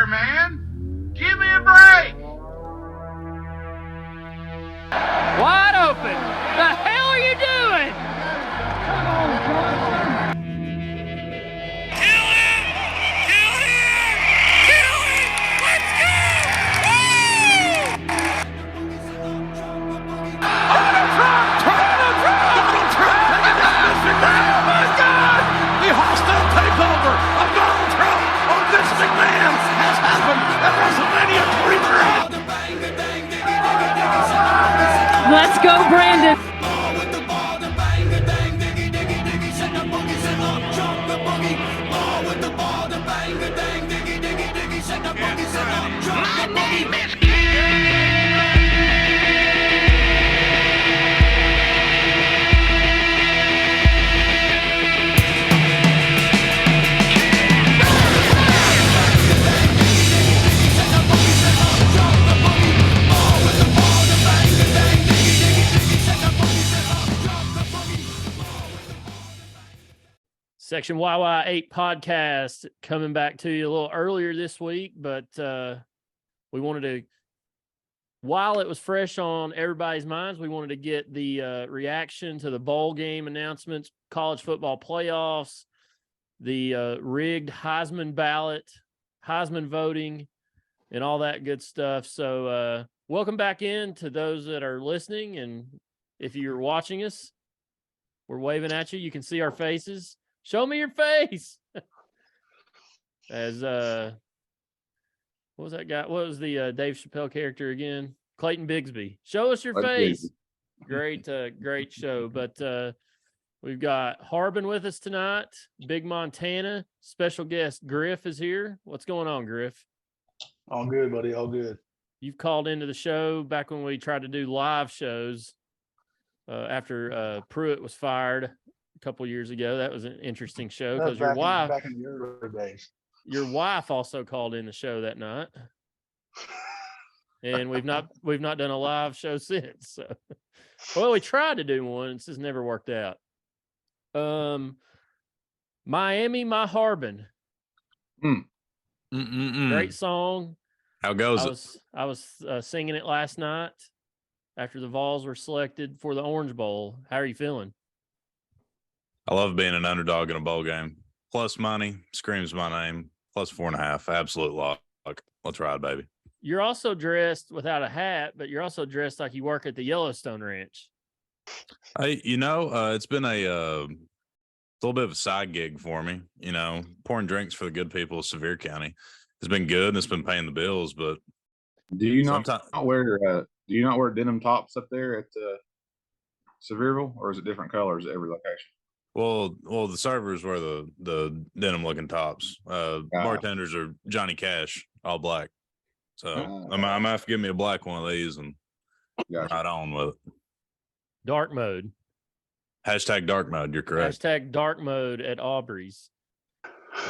there, man. Give me a break. Wide open. The hell are you doing? Come on, John. Kill him! Kill him! Kill him! Let's go! Woo! Donald Trump! Donald Trump! Donald Trump! Oh my God! The hostile takeover of Donald Trump on Vince McMahon has happened at WrestleMania 23. Let's go, Brandon. My name is Section YY8 podcast coming back to you a little earlier this week, but we wanted to, while it was fresh on everybody's minds, we wanted to get the reaction to the bowl game announcements, college football playoffs, the rigged Heisman ballot, Heisman voting, and all that good stuff. So welcome back in to those that are listening, and if you're watching us, we're waving at you. You can see our faces. Show me your face. As what was that guy? What was the Dave Chappelle character again? Clayton Bigsby. Show us your face. Great show. But we've got Harbin with us tonight. Big Montana. Special guest Griff is here. What's going on, Griff? All good, buddy. All good. You've called into the show back when we tried to do live shows after Pruitt was fired a couple years ago. That was an interesting show because your wife back in the early days. Your wife also called in the show that night, and we've not done a live show since. So, well, we tried to do one. It's just never worked out. Miami, my Harbin. Great song. How goes I was singing it last night after the Vols were selected for the Orange Bowl. How are you feeling? I love being an underdog in a bowl game. Plus money screams my name. Plus 4.5. Absolute lock. Let's ride, baby. You're also dressed without a hat, but you're also dressed like you work at the Yellowstone Ranch. Hey, it's been a little bit of a side gig for me. Pouring drinks for the good people of Sevier County. It's been good and it's been paying the bills, but do you not wear denim tops up there at Sevierville, or is it different colors at every location? Well, the servers wear the denim looking tops. Bartenders are Johnny Cash, all black. So I'm gonna have to give me a black one of these and ride on with it. Dark mode. Hashtag dark mode. You're correct. Hashtag dark mode at Aubrey's.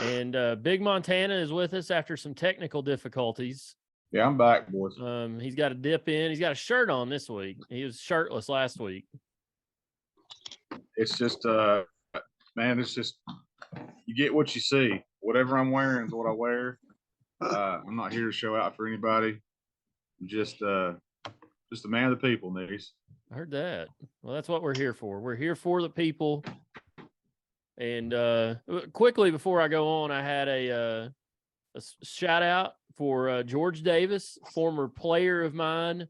And Big Montana is with us after some technical difficulties. Yeah, I'm back, boys. He's got a dip in. He's got a shirt on this week. He was shirtless last week. It's just, man, it's just, you get what you see. Whatever I'm wearing is what I wear. I'm not here to show out for anybody. I'm just a man of the people, Nease. I heard that. Well, that's what we're here for. We're here for the people. And quickly before I go on, I had a shout out for George Davis, former player of mine,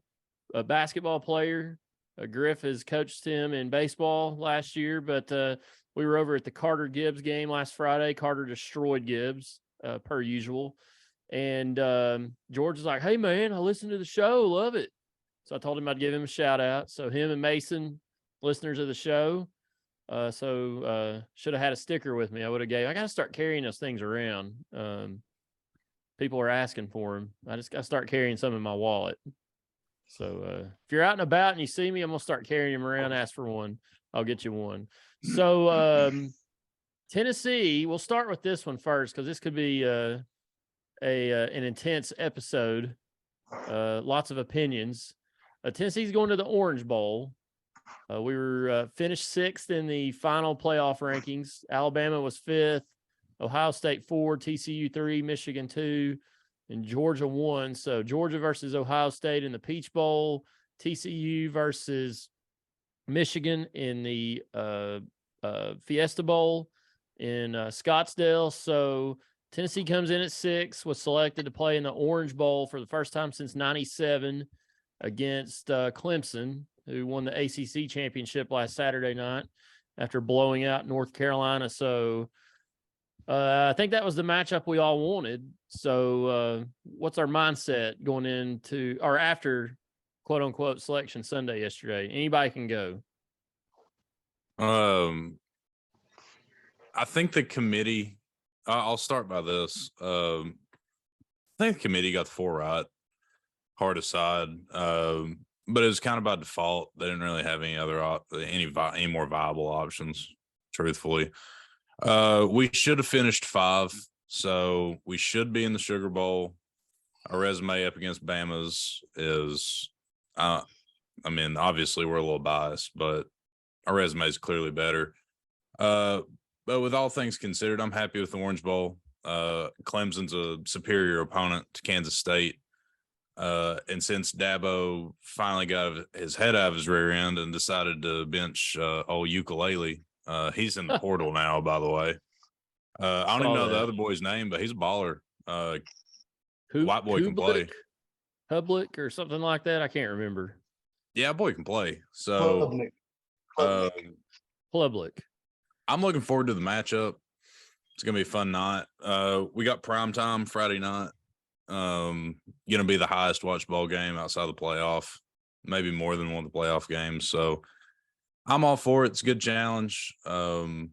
a basketball player. Griff has coached him in baseball last year, but we were over at the Carter Gibbs game last Friday. Carter destroyed Gibbs, per usual. And George was like, "Hey, man, I listened to the show. Love it." So I told him I'd give him a shout out. So him and Mason, listeners of the show. Should have had a sticker with me. I got to start carrying those things around. People are asking for them. I just got to start carrying some in my wallet. So if you're out and about and you see me, I'm going to start carrying them around. Ask for one. I'll get you one. So Tennessee, we'll start with this one first because this could be an intense episode. Lots of opinions. Tennessee's going to the Orange Bowl. We were finished 6th in the final playoff rankings. Alabama was 5th, Ohio State 4, TCU 3, Michigan 2, and Georgia won. So Georgia versus Ohio State in the Peach Bowl, TCU versus Michigan in the Fiesta Bowl in Scottsdale. So Tennessee comes in at 6, was selected to play in the Orange Bowl for the first time since 97 against Clemson, who won the ACC championship last Saturday night after blowing out North Carolina. So I think that was the matchup we all wanted. So what's our mindset going into or after quote unquote selection Sunday yesterday? Anybody can go. I think the committee, I'll start by this. I think the committee got the 4 right, hard aside. But it was kind of by default. They didn't really have any more viable options, truthfully. We should have finished 5, so we should be in the Sugar Bowl. Our resume up against Bama's is, obviously we're a little biased, but our resume is clearly better. But with all things considered, I'm happy with the Orange Bowl. Clemson's a superior opponent to Kansas State. And since Dabo finally got his head out of his rear end and decided to bench old Ukulele, he's in the portal now, by the way. I don't even know the other boy's name, but he's a baller. White boy can play. Public or something like that. I can't remember. Yeah, boy can play. So Public. I'm looking forward to the matchup. It's gonna be a fun night. We got primetime Friday night. Gonna be the highest watched ball game outside the playoff, maybe more than one of the playoff games. So I'm all for it. It's a good challenge. Besides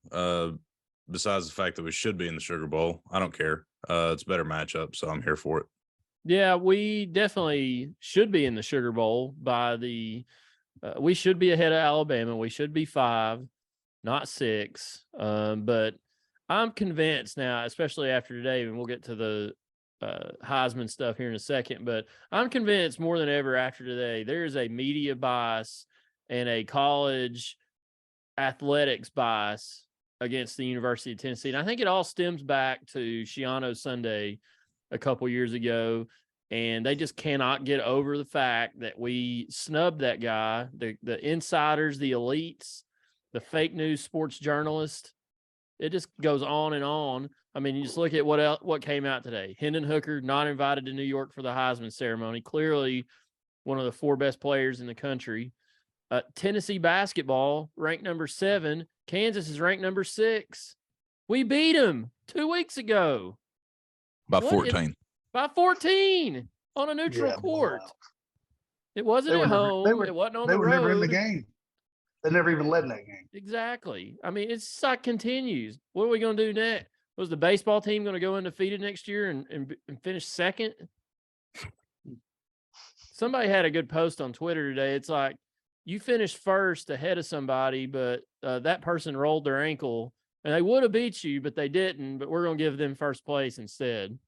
the fact that we should be in the Sugar Bowl, I don't care. It's a better matchup, so I'm here for it. Yeah, we definitely should be in the Sugar Bowl by the we should be ahead of Alabama. We should be 5, not 6. But I'm convinced now, especially after today, and we'll get to the Heisman stuff here in a second, but I'm convinced more than ever after today, there is a media bias and a college athletics bias against the University of Tennessee. And I think it all stems back to Shiano Sunday a couple years ago. And they just cannot get over the fact that we snubbed that guy, the insiders, the elites, the fake news sports journalists. It just goes on and on. I mean, you just look at what came out today. Hendon Hooker not invited to New York for the Heisman ceremony. Clearly one of the 4 best players in the country. Tennessee basketball ranked number 7. Kansas is ranked number 6. We beat them 2 weeks ago. By 14. By 14 on a neutral court. It wasn't at home. It wasn't on the road. They were never in the game. They never even led in that game. Exactly. I mean, it's like continues. What are we going to do next? Was the baseball team going to go undefeated next year and finish 2nd? Somebody had a good post on Twitter today. It's like, you finished 1st ahead of somebody, but that person rolled their ankle and they would have beat you, but they didn't. But we're going to give them 1st place instead.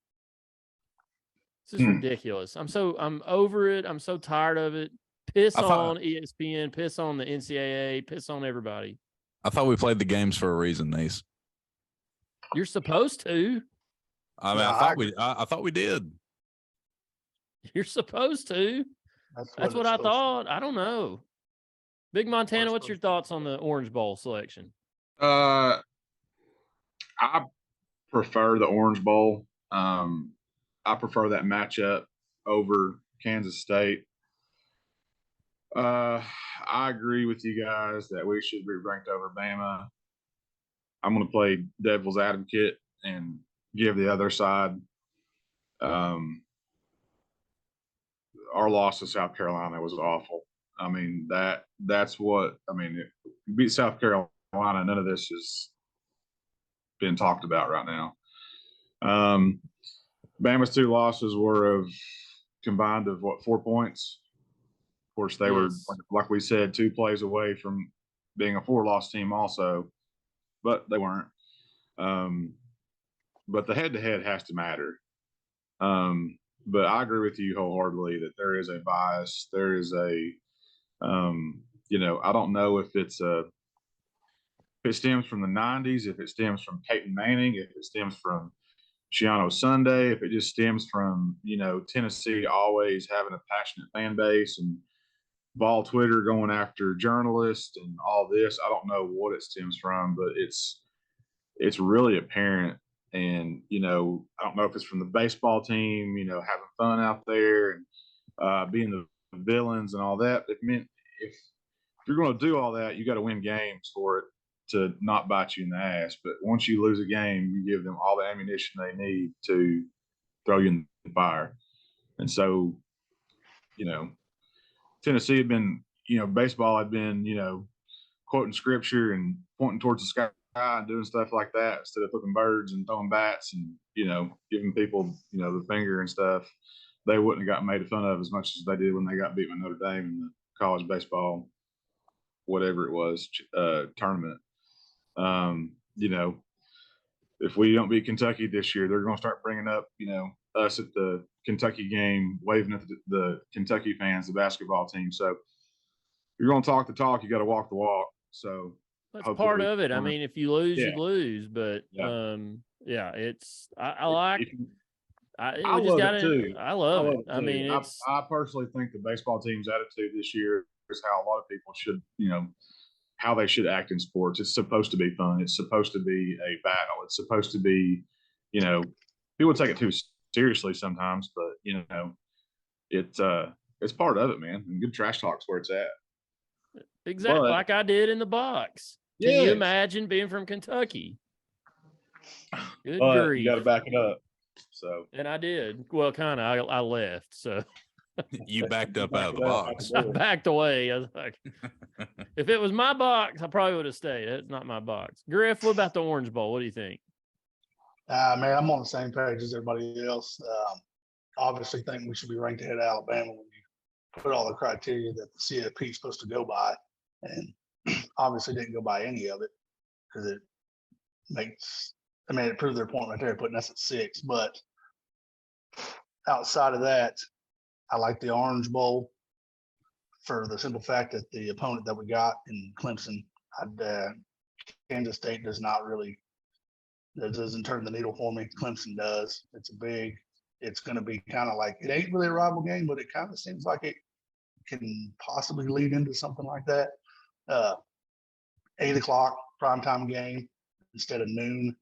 This is ridiculous. I'm over it. I'm so tired of it. Piss on ESPN, piss on the NCAA, piss on everybody. I thought we played the games for a reason, Nease. You're supposed to. I mean, I thought we did. You're supposed to. That's what I thought. I don't know. Big Montana, what's your thoughts on the Orange Bowl selection? I prefer the Orange Bowl. I prefer that matchup over Kansas State. I agree with you guys that we should be ranked over Bama. I'm going to play devil's advocate and give the other side. Our loss to South Carolina was awful. I mean, that's what – I mean, if you beat South Carolina, none of this is being talked about right now. Bama's 2 losses were combined of 4 points. Of course, they were, like we said, 2 plays away from being a 4-loss team also, but they weren't. But the head-to-head has to matter. But I agree with you wholeheartedly that there is a bias. There is I don't know if it stems from the 90s, if it stems from Peyton Manning, if it stems from Shiano Sunday, if it just stems from, Tennessee always having a passionate fan base and Vol Twitter going after journalists and all this, I don't know what it stems from, but it's really apparent. And, I don't know if it's from the baseball team, having fun out there and being the villains and all that. It meant if you're going to do all that, you got to win games for it to not bite you in the ass. But once you lose a game, you give them all the ammunition they need to throw you in the fire. And so, Tennessee had been, baseball had been, quoting scripture and pointing towards the sky and doing stuff like that instead of flipping birds and throwing bats and, giving people, the finger and stuff. They wouldn't have got made fun of as much as they did when they got beat by Notre Dame in the college baseball, whatever it was, tournament. If we don't beat Kentucky this year, they're going to start bringing up, us at the Kentucky game, waving at the Kentucky fans, the basketball team. So if you're going to talk the talk, you got to walk the walk. So that's part of it. I mean, if you lose, you lose. But it's I like. I love it too. I love it. I mean, I personally think the baseball team's attitude this year is how a lot of people should, how they should act in sports. It's supposed to be fun. It's supposed to be a battle. It's supposed to be, people take it too seriously sometimes, but it's part of it, man. And good trash talk's where it's at. Exactly, like I did in the box. Can you imagine being from Kentucky? Good grief. You got to back it up. So, and I did. Well, kind of. I left. So you backed up out of the box. I backed away. I was like, if it was my box, I probably would have stayed. It's not my box. Griff, what about the Orange Bowl? What do you think? Man, I'm on the same page as everybody else. Obviously, think we should be ranked ahead of Alabama when you put all the criteria that the CFP is supposed to go by, and obviously didn't go by any of it because it proved their point right there, putting us at 6. But outside of that, I like the Orange Bowl for the simple fact that the opponent that we got in Clemson, Kansas State that doesn't turn the needle for me. Clemson does. It's going to be kind of like, it ain't really a rival game, but it kind of seems like it can possibly lead into something like that. 8 o'clock primetime game instead of noon.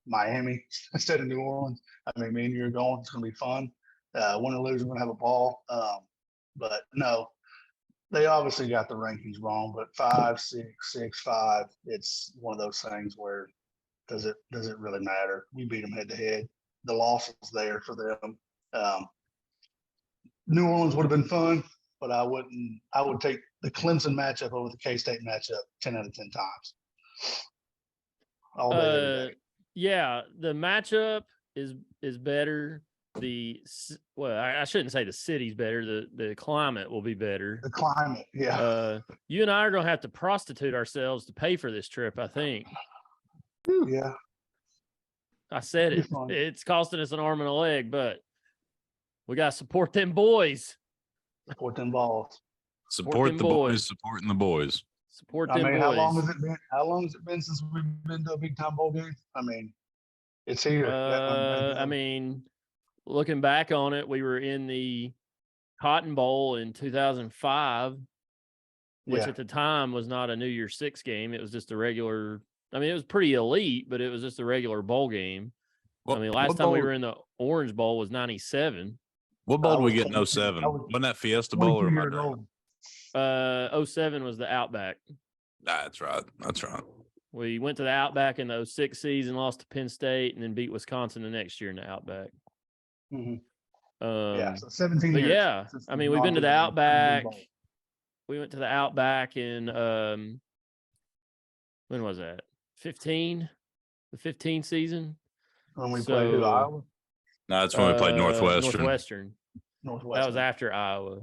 Miami instead of New Orleans. I mean, me and you are going. It's going to be fun. Win or lose, we're going to have a ball. But no, they obviously got the rankings wrong. But 5, 6, 6, 5. It's one of those things where does it really matter? We beat them head to head. The loss was there for them. New Orleans would have been fun, but I would take the Clemson matchup over the K-State matchup 10 out of 10 times. All day, every day. Yeah, the matchup is better. I shouldn't say the city's better. The climate will be better. The climate, yeah. You and I are going to have to prostitute ourselves to pay for this trip, I think. Yeah. I said it. It's costing us an arm and a leg, but we got to support them boys. Support them balls. Support the boys supporting the boys. Support them boys. How long has it been since we've been to a big time bowl game? I mean, it's here. Looking back on it, we were in the Cotton Bowl in 2005, which at the time was not a New Year's Six game. It was just a regular. I mean, it was pretty elite, but it was just a regular bowl game. Last time we were in the Orange Bowl was 97. What bowl did we get in 07? Wasn't that Fiesta Bowl or my dream? 07 was the Outback. That's right. We went to the Outback in the 06 season, lost to Penn State, and then beat Wisconsin the next year in the Outback. Mm-hmm. So 17 years. Yeah, we've been to the Outback. We went to the Outback in when was that? 15? The 15 season? When we played Iowa? No, that's when we played Northwestern. That was after Iowa.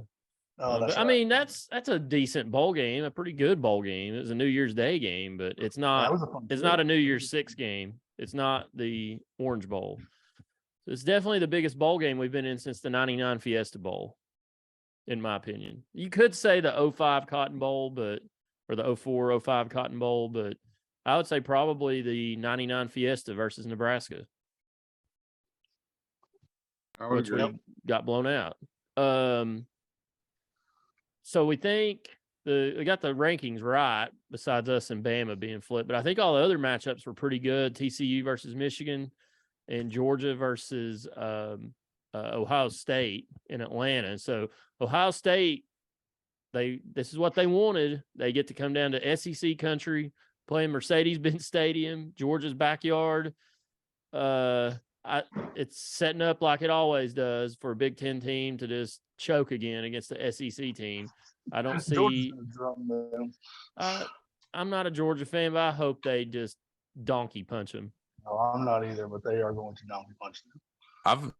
That's that's a decent bowl game, a pretty good bowl game. It was a New Year's Day game, but it's not not a New Year's Six game. It's not the Orange Bowl. So it's definitely the biggest bowl game we've been in since the 99 Fiesta Bowl, in my opinion. You could say the 05 Cotton Bowl, or the 04, 05 Cotton Bowl, but I would say probably the 99 Fiesta versus Nebraska. which we got blown out. So we think we got the rankings right, besides us and Bama being flipped. But I think all the other matchups were pretty good. TCU versus Michigan and Georgia versus Ohio State in Atlanta. So Ohio State, this is what they wanted. They get to come down to SEC country, play in Mercedes-Benz Stadium, Georgia's backyard. It's setting up like it always does for a Big Ten team to just choke again against the SEC team. I don't see. I'm not a Georgia fan, but I hope they just donkey punch them. No, I'm not either, but they are going to donkey punch them. I'm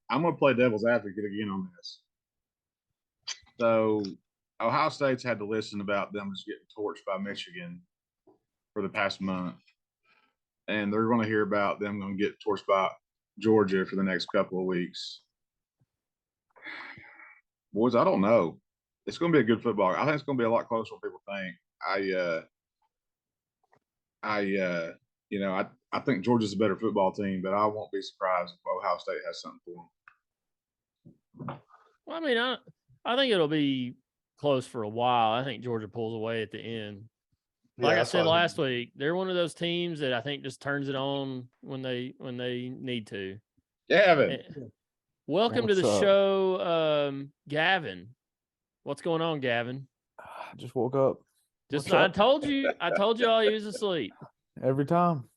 gonna play devil's advocate again on this. So Ohio State's had to listen about them just getting torched by Michigan for the past month. And they're going to hear about them going to get torched by Georgia for the next couple of weeks. Boys, I don't know. It's going to be a good football. I think it's going to be a lot closer than people think. I think Georgia's a better football team, but I won't be surprised if Ohio State has something for them. Well, I mean, I think it'll be close for a while. I think Georgia pulls away at the end. Like I said last week, they're one of those teams that I think just turns it on when they need to. Gavin. Welcome to the show, Gavin. What's going on, Gavin? I just woke up. I told you all he was asleep. Every time.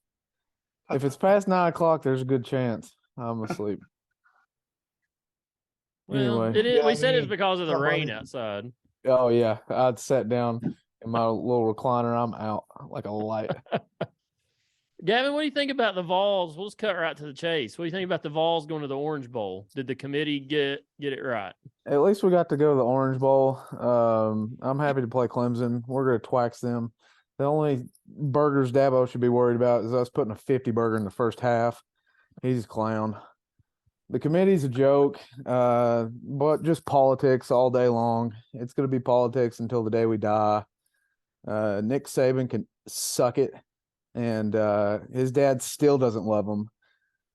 If it's past 9 o'clock, there's a good chance I'm asleep. Well, anyway. We said it's because of the rain outside. Oh, yeah. I'd sat down in my little recliner. I'm out like a light. Gavin, what do you think about the Vols? We'll just cut right to the chase. What do you think about the Vols going to the Orange Bowl? Did the committee get it right? At least we got to go to the Orange Bowl. I'm happy to play Clemson. We're going to twax them. The only burgers Dabo should be worried about is us putting a 50 burger in the first half. He's a clown. The committee's a joke, but just politics all day long. It's going to be politics until the day we die. Nick Saban can suck it, and his dad still doesn't love him.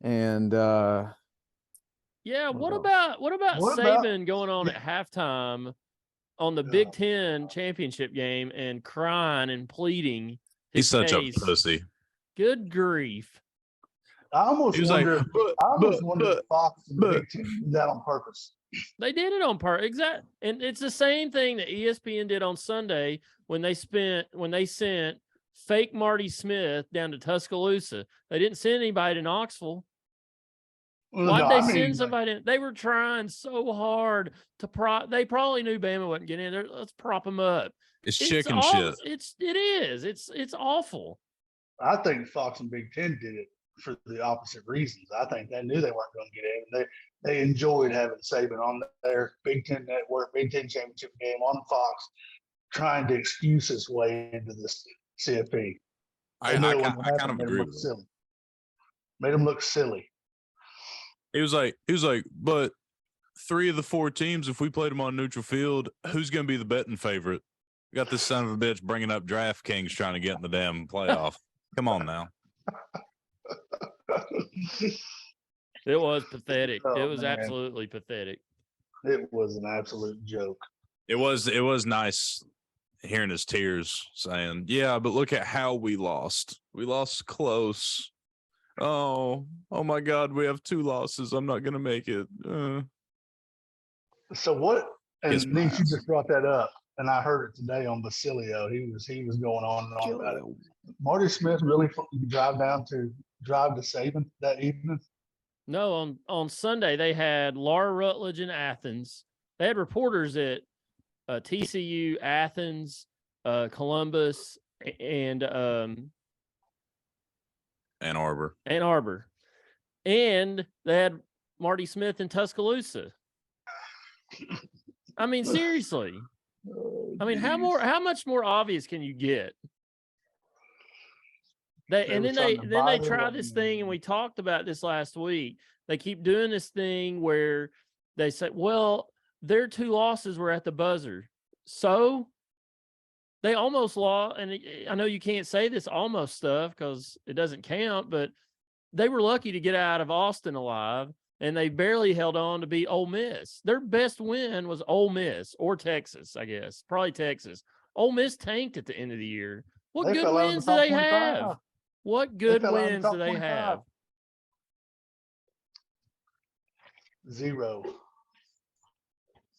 And what about Saban going on at halftime on the Big Ten championship game and crying and pleading? He's such case? a pussy. Good grief. I almost wonder if Fox and the Big Ten did that on purpose. They did it on purpose. Exactly. And it's the same thing that ESPN did on Sunday when they sent fake Marty Smith down to Tuscaloosa. They didn't send anybody to Knoxville. Why'd they send somebody in? They were trying so hard to they probably knew Bama wasn't getting in there. Let's prop them up. It's chicken shit. It is. It's awful. I think Fox and Big Ten did it for the opposite reasons. I think they knew they weren't going to get in. They enjoyed having Saban on their Big Ten Network, Big Ten championship game on Fox, trying to excuse his way into this CFP. I kind of agree with that. Made him look silly. He was like, but 3 of the 4 teams, if we played them on neutral field, who's going to be the betting favorite? We got this son of a bitch bringing up DraftKings trying to get in the damn playoff. Come on now. It was pathetic. Oh, it was man. Absolutely pathetic. It was an absolute joke. It was nice hearing his tears saying, yeah, but look at how we lost. We lost close. Oh my God, we have 2 losses. I'm not going to make it. So what, and Nease, you just brought that up, and I heard it today on Basilio. He was going on and on about it. Marty Smith really drive to Saban that evening? No, on Sunday they had Laura Rutledge in Athens. They had reporters at TCU, Athens, Columbus, and Ann Arbor. And they had Marty Smith in Tuscaloosa. I mean, seriously. I mean, how much more obvious can you get? Then they try this thing, and we talked about this last week. They keep doing this thing where they say, well, their 2 losses were at the buzzer. So they almost lost, and I know you can't say this almost stuff because it doesn't count, but they were lucky to get out of Austin alive. and they barely held on to beat Ole Miss. Their best win was Ole Miss or Texas, I guess. Probably Texas. Ole Miss tanked at the end of the year. What They good fell out of wins the do top they 25. have? What good fell out of the wins top do they 25. have? 0.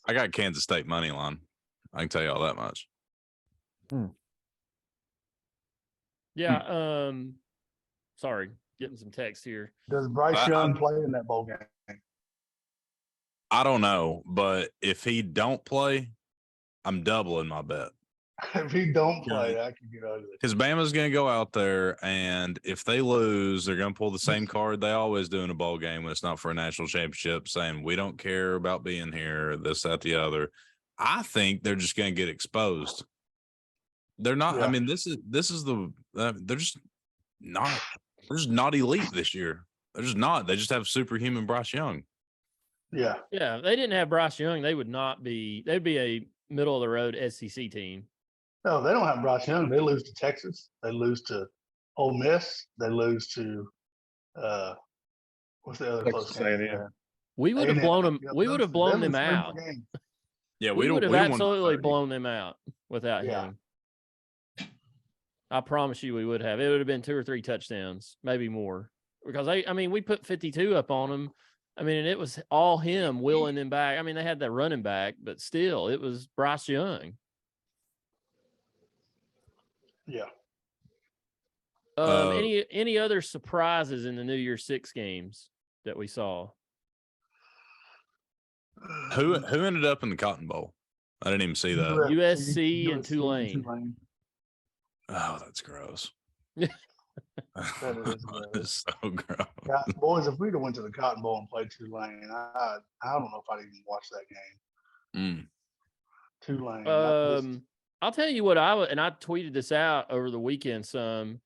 I got Kansas State money line. I can tell you all that much. Yeah. Sorry, getting some text here. Does Bryce Young play in that bowl game? I don't know, but if he don't play, I'm doubling my bet. If he don't play, that could get ugly. Because Bama's going to go out there, and if they lose, they're going to pull the same card they always do in a bowl game when it's not for a national championship, saying we don't care about being here, this, that, the other. I think they're just going to get exposed. They're not. Yeah. I mean, this is the. They're just not elite this year. They're just not. They just have superhuman Bryce Young. Yeah. Yeah, if they didn't have Bryce Young, they would not be. They'd be a middle of the road SEC team. No, they don't have Bryce Young. They lose to Texas. They lose to Ole Miss. They lose to what's the other Texas close game? A&M. We would have A&M. blown them. Yep, We would have blown them out. Yeah, We would have absolutely blown them out without Yeah. him. I promise you we would have. It would have been 2 or 3 touchdowns, maybe more. Because we put 52 up on them. I mean, and it was all him willing them back. I mean, they had that running back, but still, it was Bryce Young. Yeah. Any other surprises in the New Year's Six games that we saw? Who ended up in the Cotton Bowl? I didn't even see that. USC and Tulane. Oh, that's gross. That is It's so gross. Yeah, boys, if we'd have went to the Cotton Bowl and played Tulane, I don't know if I'd even watch that game. Tulane. I'll tell you what and I tweeted this out over the weekend some.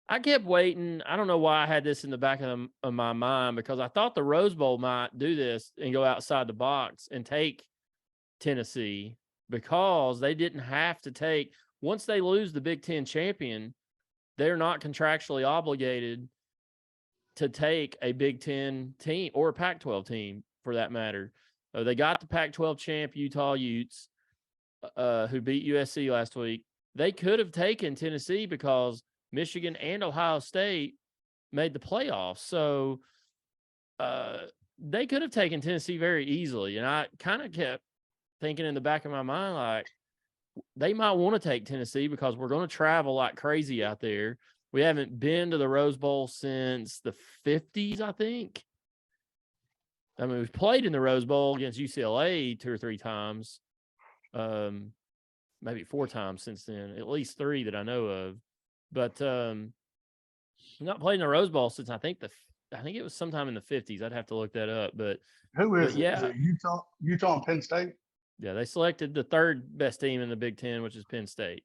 I kept waiting. I don't know why I had this in the back of my mind, because I thought the Rose Bowl might do this and go outside the box and take Tennessee, because they didn't have to take, once they lose the Big Ten champion, they're not contractually obligated to take a Big Ten team or a Pac-12 team for that matter. They got the Pac-12 champ Utah Utes, who beat USC last week. They could have taken Tennessee because Michigan and Ohio State made the playoffs. So they could have taken Tennessee very easily. And I kind of kept thinking in the back of my mind, like, they might want to take Tennessee because we're going to travel like crazy out there. We haven't been to the Rose Bowl since the 50s, I think. I mean, we've played in the Rose Bowl against UCLA 2 or 3 times. Maybe 4 times since then, at least 3 that I know of. But not played in the Rose Bowl since I think it was sometime in the 50s. I'd have to look that up. But Who is it? yeah. Is it Utah and Penn State? Yeah, they selected the 3rd best team in the Big Ten, which is Penn State.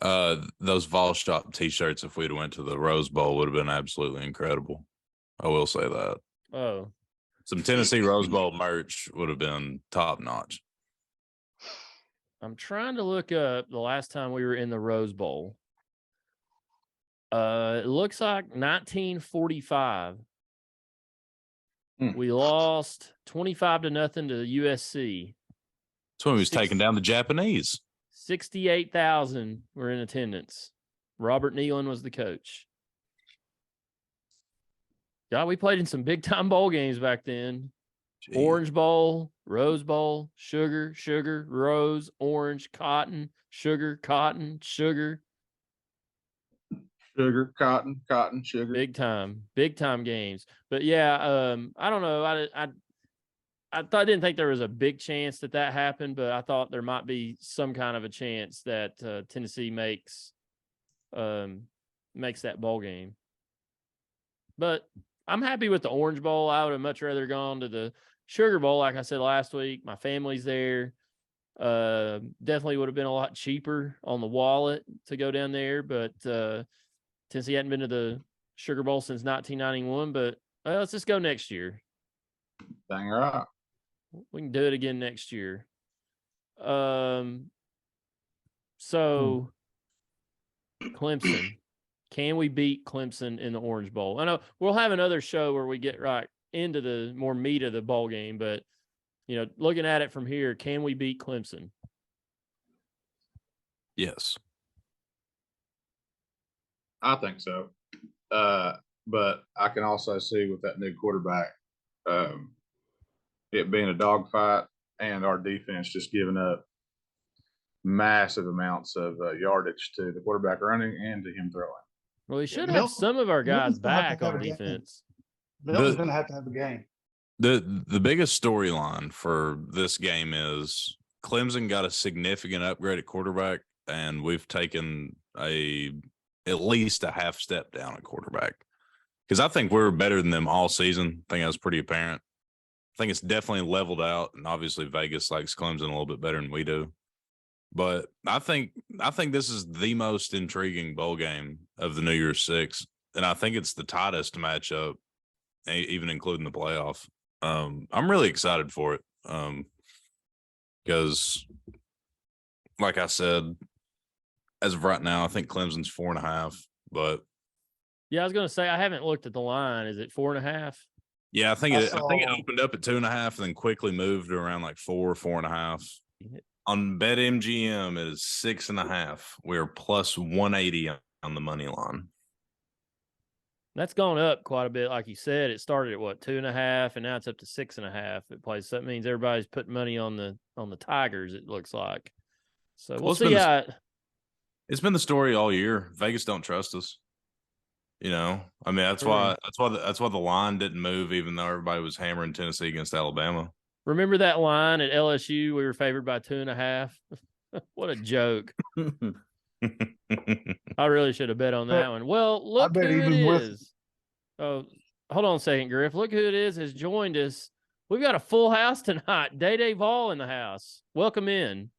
Those Vols shop T-shirts, if we'd went to the Rose Bowl, would have been absolutely incredible. I will say that. Oh, Some Tennessee Rose Bowl merch would have been top notch. I'm trying to look up the last time we were in the Rose Bowl. It looks like 1945. We lost 25-0 to USC. That's when he was taking down the Japanese. 68,000 were in attendance. Robert Nealon was the coach. God, we played in some big-time bowl games back then. Jeez. Orange Bowl, Rose Bowl, sugar, rose, orange, cotton, sugar, sugar. Sugar, cotton, sugar. Big time games. But yeah, I don't know. I didn't think there was a big chance that happened, but I thought there might be some kind of a chance that Tennessee makes that bowl game. But I'm happy with the Orange Bowl. I would have much rather gone to the Sugar Bowl, like I said last week. My family's there. Definitely would have been a lot cheaper on the wallet to go down there, but Tennessee hadn't been to the Sugar Bowl since 1991. But let's just go next year. Dang right. We can do it again next year. So Clemson. Can we beat Clemson in the Orange Bowl? I know we'll have another show where we get right into the more meat of the bowl game, but looking at it from here, can we beat Clemson? Yes. I think so. But I can also see with that new quarterback, it being a dogfight and our defense just giving up massive amounts of yardage to the quarterback running and to him throwing. Well, we should have some of our guys Milton's gonna have back to have on a game. defense. Milton's going to have a game. The biggest storyline for this game is Clemson got a significant upgrade at quarterback, and we've taken at least a half step down at quarterback. Because I think we're better than them all season. I think that's pretty apparent. I think it's definitely leveled out, and obviously Vegas likes Clemson a little bit better than we do. But I think this is the most intriguing bowl game of the New Year's Six, and I think it's the tightest matchup, even including the playoff. I'm really excited for it because, like I said, as of right now, I think Clemson's 4.5. But yeah, I was going to say I haven't looked at the line. Is it 4.5? Yeah, I think it opened up at 2.5 and then quickly moved to around like 4.5. On BetMGM, it is 6.5. We're plus 180 on the money line. That's gone up quite a bit. Like you said, it started at 2.5, and now it's up to 6.5 at place. That means everybody's putting money on the Tigers, it looks like. So we'll see how it's been the story all year. Vegas don't trust us. I mean, that's why the line didn't move, even though everybody was hammering Tennessee against Alabama. Remember that line at LSU? We were favored by 2.5. What a joke. I really should have bet on that one. Well, look who it is. Oh, hold on a second, Griff. Look who it is has joined us. We've got a full house tonight. Day Vol in the house. Welcome in.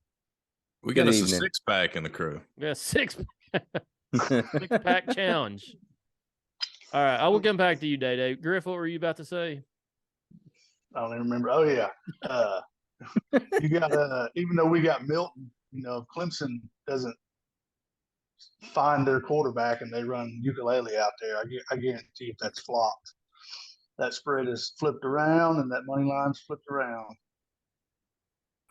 We got us a six-pack in the crew. Yeah, six-pack challenge. All right, I will come back to you, Day. Griff, what were you about to say? I don't even remember. Oh yeah, you got even though we got Milton, if Clemson doesn't find their quarterback and they run ukulele out there, I guarantee if that's flopped, that spread is flipped around and that money line's flipped around.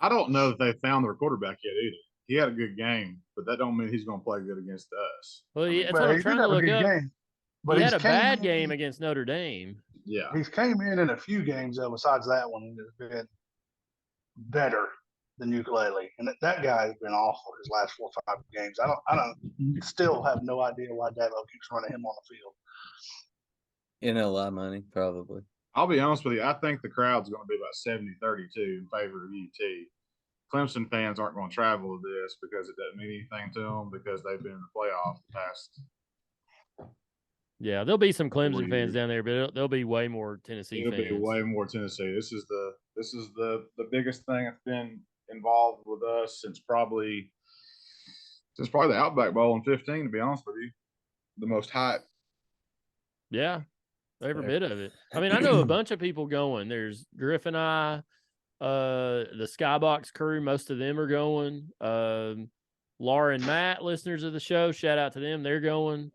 I don't know if they found their quarterback yet either. He had a good game, but that don't mean he's going to play good against us. Well, that's what I'm trying to look up. But he had a bad game against Notre Dame. Yeah. He's came in a few games, though, besides that one, and has been better than ukulele. And that guy has been awful his last 4 or 5 games. I don't still have no idea why Dabo keeps running him on the field. NLI money, probably. I'll be honest with you. I think the crowd's going to be about 70-32 in favor of UT. Clemson fans aren't going to travel to this because it doesn't mean anything to them because they've been in the playoff the past. Yeah, there'll be some Clemson fans down there, but there'll be way more Tennessee fans. It'll be way more Tennessee. This is the biggest thing that's been involved with us since probably the Outback Bowl in 2015. To be honest with you, the most hype. Yeah, every bit of it. I mean, I know a bunch of people going. There's Griff and I, the Skybox crew. Most of them are going. Laura and Matt, listeners of the show, shout out to them. They're going.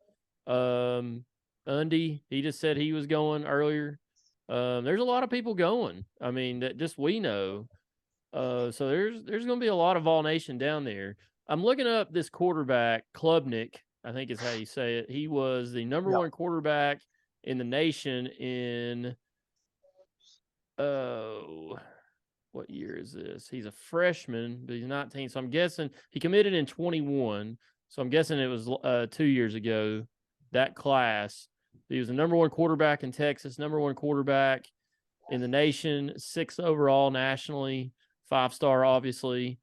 Undy, he just said he was going earlier. There's a lot of people going. I mean, that just we know. So there's going to be a lot of Vol Nation down there. I'm looking up this quarterback, Klubnik, I think is how you say it. He was the number one quarterback in the nation in what year is this? He's a freshman, but he's 19. So I'm guessing he committed in 21. So I'm guessing it was 2 years ago, that class. He was the number one quarterback in Texas, number one quarterback in the nation, 6th overall nationally, 5-star, obviously.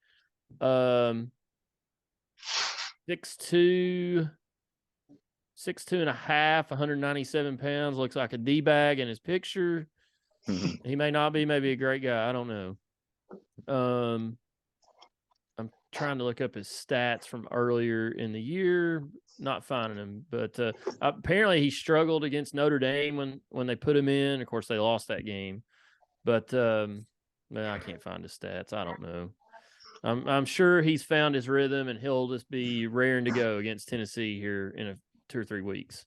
6'2", 6'2.5", 197 pounds. Looks like a D-bag in his picture. He may not be, maybe a great guy. I don't know. I'm trying to look up his stats from earlier in the year. Not finding him, but apparently he struggled against Notre Dame when they put him in. Of course, they lost that game. But I can't find his stats. I don't know. I'm sure he's found his rhythm, and he'll just be raring to go against Tennessee here in 2 or 3 weeks.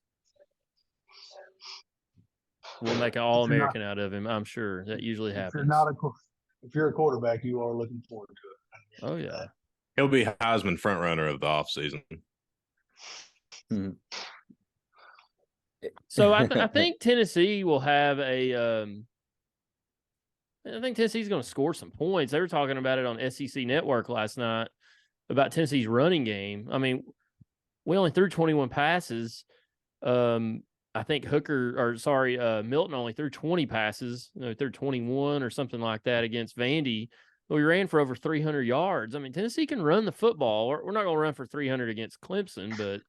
We'll make an All-American out of him. I'm sure that usually happens. If you're a quarterback, you are looking forward to it. Oh yeah. He'll be Heisman front runner of the offseason. So I think Tennessee will have I think Tennessee's going to score some points. They were talking about it on SEC Network last night about Tennessee's running game. I mean, we only threw 21 passes. I think Milton only threw 20 passes. They threw 21 or something like that against Vandy. But we ran for over 300 yards. I mean, Tennessee can run the football. We're not going to run for 300 against Clemson, but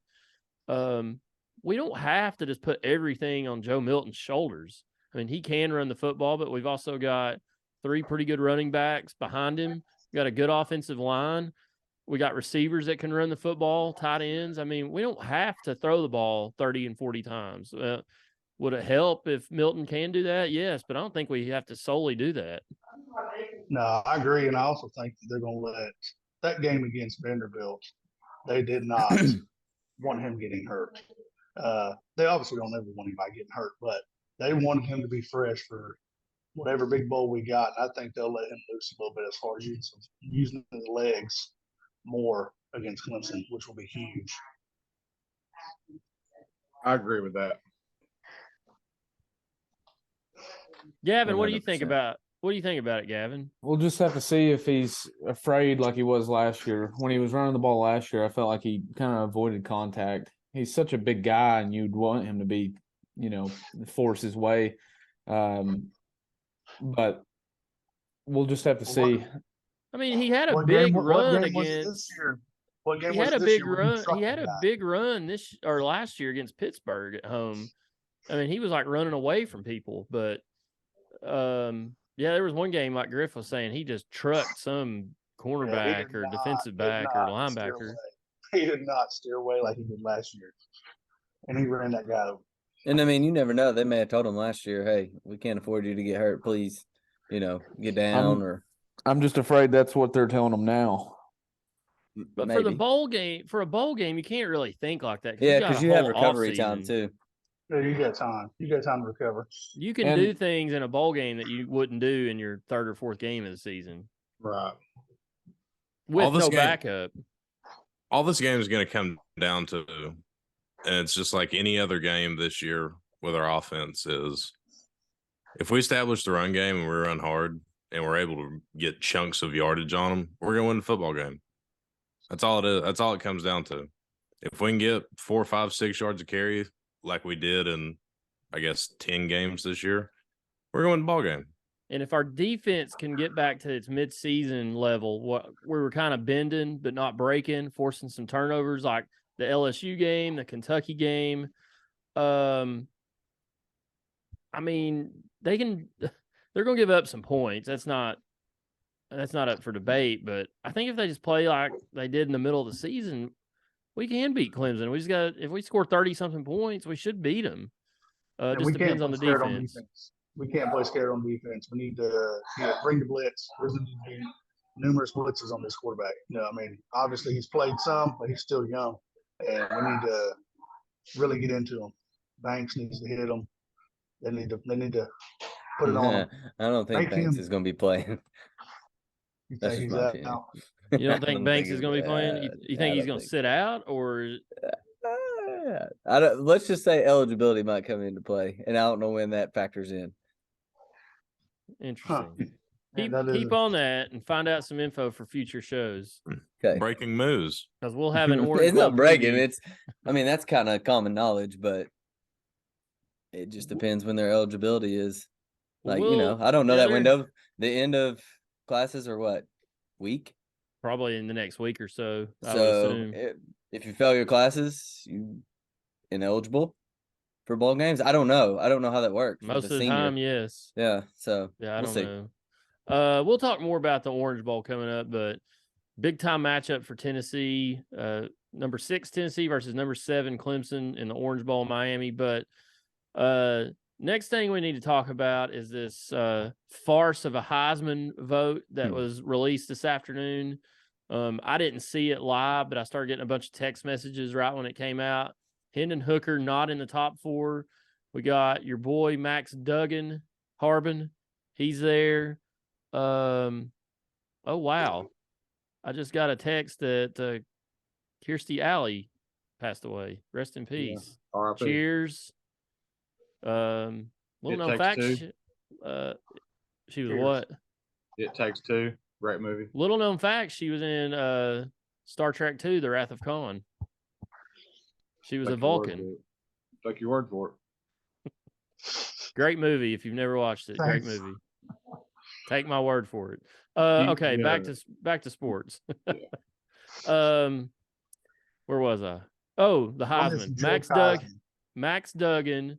we don't have to just put everything on Joe Milton's shoulders. I mean, he can run the football, but we've also got 3 pretty good running backs behind him. We got a good offensive line. We got receivers that can run the football, tight ends. I mean, we don't have to throw the ball 30 and 40 times. Would it help if Milton can do that? Yes, but I don't think we have to solely do that. No, I agree. And I also think that they're going to let that game against Vanderbilt, they did not want him getting hurt. They obviously don't ever want anybody getting hurt, but they wanted him to be fresh for whatever big bowl we got. And I think they'll let him loose a little bit as far as using his legs more against Clemson, which will be huge. I agree with that. Gavin, what do you think 100%. about it, Gavin? We'll just have to see if he's afraid like he was last year. When he was running the ball last year, I felt like he kind of avoided contact. He's such a big guy, and you'd want him to be, force his way. But we'll just have to see. I mean, he had a big run against. What game He was had a this big year when run. struck He had the a guy? big run last year against Pittsburgh at home. I mean, he was like running away from people, but there was one game like Griff was saying, he just trucked some cornerback or defensive back or linebacker. He did not steer away like he did last year, and he ran that guy over. And I mean, you never know. They may have told him last year, "Hey, we can't afford you to get hurt. Please, get down." I'm just afraid that's what they're telling him now. But maybe. for a bowl game, you can't really think like that. Yeah, because you have recovery time too. Yeah, you got time. You got time to recover. You can do things in a bowl game that you wouldn't do in your 3rd or 4th game of the season. Right. With no backup. All this game is going to come down to, and it's just like any other game this year with our offense, is if we establish the run game and we run hard and we're able to get chunks of yardage on them, we're going to win the football game. That's all it is. That's all it comes down to. If we can get 4, 5, 6 yards of carry like we did in, I guess, 10 games this year, we're going to win the ball game. And if our defense can get back to its midseason level, we were kind of bending but not breaking, forcing some turnovers like the LSU game, the Kentucky game. I mean, they're going to give up some points. That's not up for debate, but I think if they just play like they did in the middle of the season, we can beat Clemson. If we score 30-something points, we should beat them. It just depends on the defense. We can't play scared on defense. We need to bring the blitz. There's going to be numerous blitzes on this quarterback. I mean, obviously he's played some, but he's still young, and we need to really get into him. Banks needs to hit him. They need to put it on him. I don't think Banks is going to be playing. You That's think just he's my out opinion. now? You don't think Banks is going to be playing? You think he's going to sit out, or? Let's just say eligibility might come into play, and I don't know when that factors in. Interesting. Huh. Keep on that and find out some info for future shows. Okay. Breaking moves. Because we'll have an orange. It's not Bowl breaking. preview. That's kind of common knowledge, but it just depends when their eligibility is. I don't know that window. The end of classes are what, week? Probably in the next week or so. I would So assume. if you fail your classes, you ineligible for bowl games. I don't know. I don't know how that works. Most of the time, yes. Yeah. So Yeah, I we'll don't know. We'll talk more about the Orange Bowl coming up, but big time matchup for Tennessee. Number 6 Tennessee versus number 7 Clemson in the Orange Bowl, Miami. But next thing we need to talk about is this farce of a Heisman vote that was released this afternoon. I didn't see it live, but I started getting a bunch of text messages right when it came out. Hendon Hooker not in the top 4. We got your boy Max Duggan Harbin. He's there. Oh wow. I just got a text that Kirstie Alley passed away. Rest in peace. R.I.P. Cheers. Little known fact. She was what? It Takes Two. Great movie. Little known fact, she was in Star Trek II, The Wrath of Khan. She was a Vulcan. Take your word for it. Great movie if you've never watched it. Thanks. Great movie. Take my word for it. Okay, back to sports. Where was I? Oh, the Heisman. Max Duggan,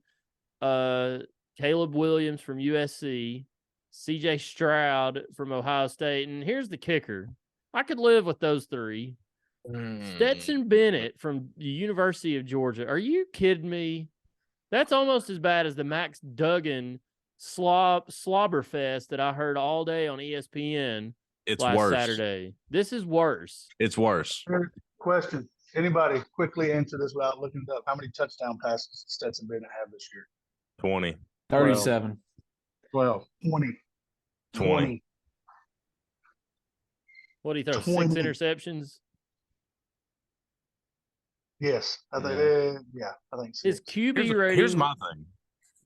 Caleb Williams from USC, CJ Stroud from Ohio State. And here's the kicker. I could live with those 3. Stetson Bennett from the University of Georgia. Are you kidding me? That's almost as bad as the Max Duggan slobberfest that I heard all day on ESPN last worse. Saturday. This is worse. It's worse. Question. Anybody quickly answer this without looking it up? How many touchdown passes does Stetson Bennett have this year? 20. 37. 12. 20. What do you throw? 20. 6 interceptions? Yes. I think I think so. His QB rating. Here's my thing.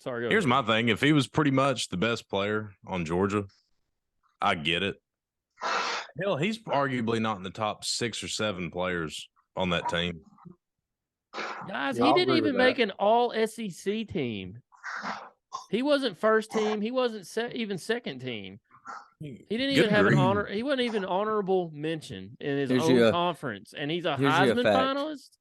Sorry, go Here's ahead. my thing. If he was pretty much the best player on Georgia, I get it. Hell, he's arguably not in the top 6 or 7 players on that team. Guys, Yeah, he I'll didn't agree even with make that. an all SEC team. He wasn't first team. He wasn't even second team. He didn't even have an honor. He wasn't even honorable mention in his own conference. And he's a Heisman finalist.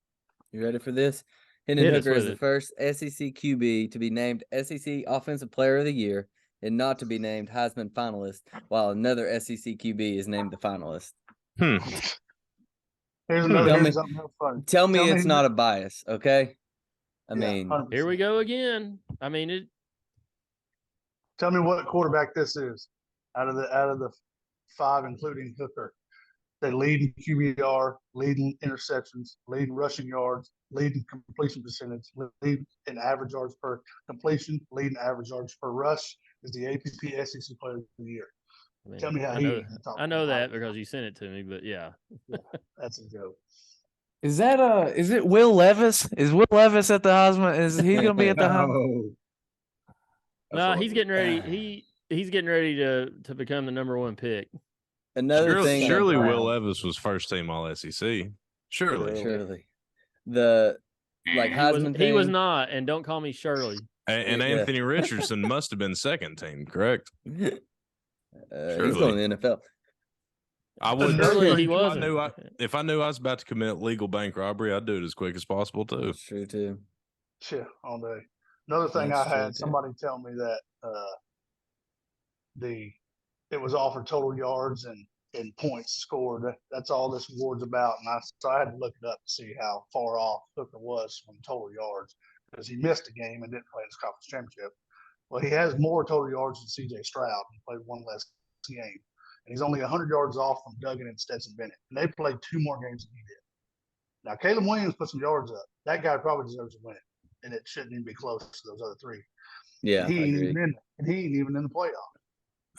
You ready for this? Hendon Hit us Hooker is with the it. first SEC QB to be named SEC Offensive Player of the Year and not to be named Heisman finalist, while another SEC QB is named the finalist. Here's something real funny. Tell me it's not a bias, okay? I mean, 100%. Here we go again. I mean, Tell me what quarterback this is out of the 5, including Hooker. They lead in QBR, lead in interceptions, lead in rushing yards, lead in completion percentage, lead in average yards per completion, lead in average yards per rush. Is the APP SEC Player of the Year? I mean, Tell me how I know that because you sent it to me, but yeah. That's a joke. Is it Will Levis? Is Will Levis at the Heisman? Is he going to be at the Heisman? No, he's getting ready. He's getting ready to become the number 1 pick. another thing. Surely Will Levis was first team All SEC. Surely. The Heisman he was not, and don't call me Shirley. And Anthony Richardson must have been second team, correct? He's going to the NFL. I would. Surely he wasn't. If I knew I was about to commit legal bank robbery, I'd do it as quick as possible too. That's true too. Yeah, all day. Another thing That's I had true, somebody tell me that it was all for total yards and points scored. That's all this award's about. And so I had to look it up to see how far off Hooker was from total yards because he missed a game and didn't play his conference championship. Well, he has more total yards than CJ Stroud. He played 1 less game. And he's only 100 yards off from Duggan and Stetson Bennett. And they played 2 more games than he did. Now, Caleb Williams put some yards up. That guy probably deserves to win it. And it shouldn't even be close to those other 3. Yeah, he I ain't agree. even in the playoff.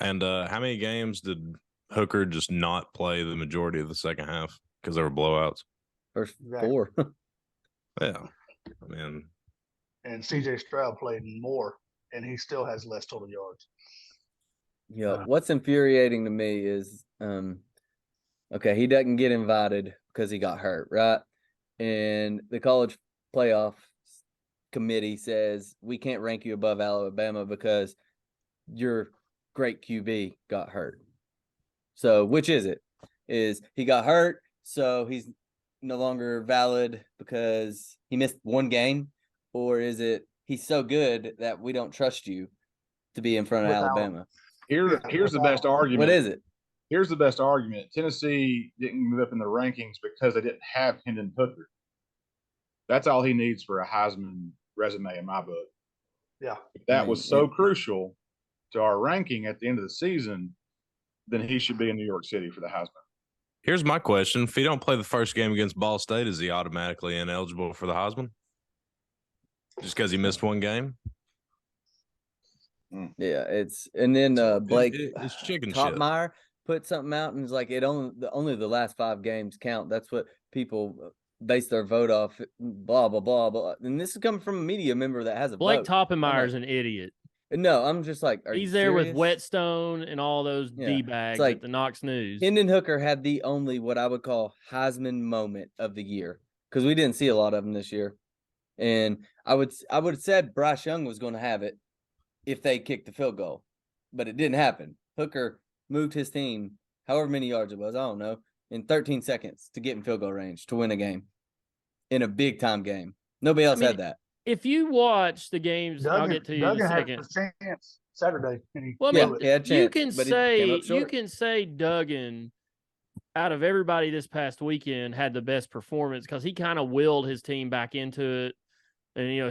And how many games did Hooker just not play the majority of the second half because they were blowouts? First Exactly. 4. Yeah, I mean, And CJ Stroud played more, and he still has less total yards. Yeah, what's infuriating to me is, okay, he doesn't get invited because he got hurt, right? And the college playoff committee says we can't rank you above Alabama because your great QB got hurt. So which is it? Is he got hurt, so he's no longer valid because he missed 1 game? Or is it he's so good that we don't trust you to be in front of Alabama? Here's the best argument. What is it? Here's the best argument. Tennessee didn't move up in the rankings because they didn't have Hendon Hooker. That's all he needs for a Heisman resume in my book. Yeah. If that was so crucial to our ranking at the end of the season, then he should be in New York City for the Heisman. here's my question: if he don't play the first game against Ball State, is he automatically ineligible for the Heisman? Just because he missed one game? Yeah, and then Blake It's chicken shit. Topmeyer put something out and it's like only the last 5 games count. That's what people base their vote off. Blah blah blah blah. And this is coming from a media member that has a Blake vote. Toppenmeyer's an idiot. No, I'm just like, he's there with Whetstone and all those D-bags like at the Knox News. Hendon Hooker had the only what I would call Heisman moment of the year because we didn't see a lot of them this year. And I would have said Bryce Young was going to have it if they kicked the field goal, but it didn't happen. Hooker moved his team however many yards it was, I don't know, in 13 seconds to get in field goal range to win a game in a big time game. Nobody else had that. If you watch the games, I'll get to you in a second. Had a chance Saturday. Well, I mean, you can say Duggan, out of everybody this past weekend, had the best performance because he kind of willed his team back into it. And, you know,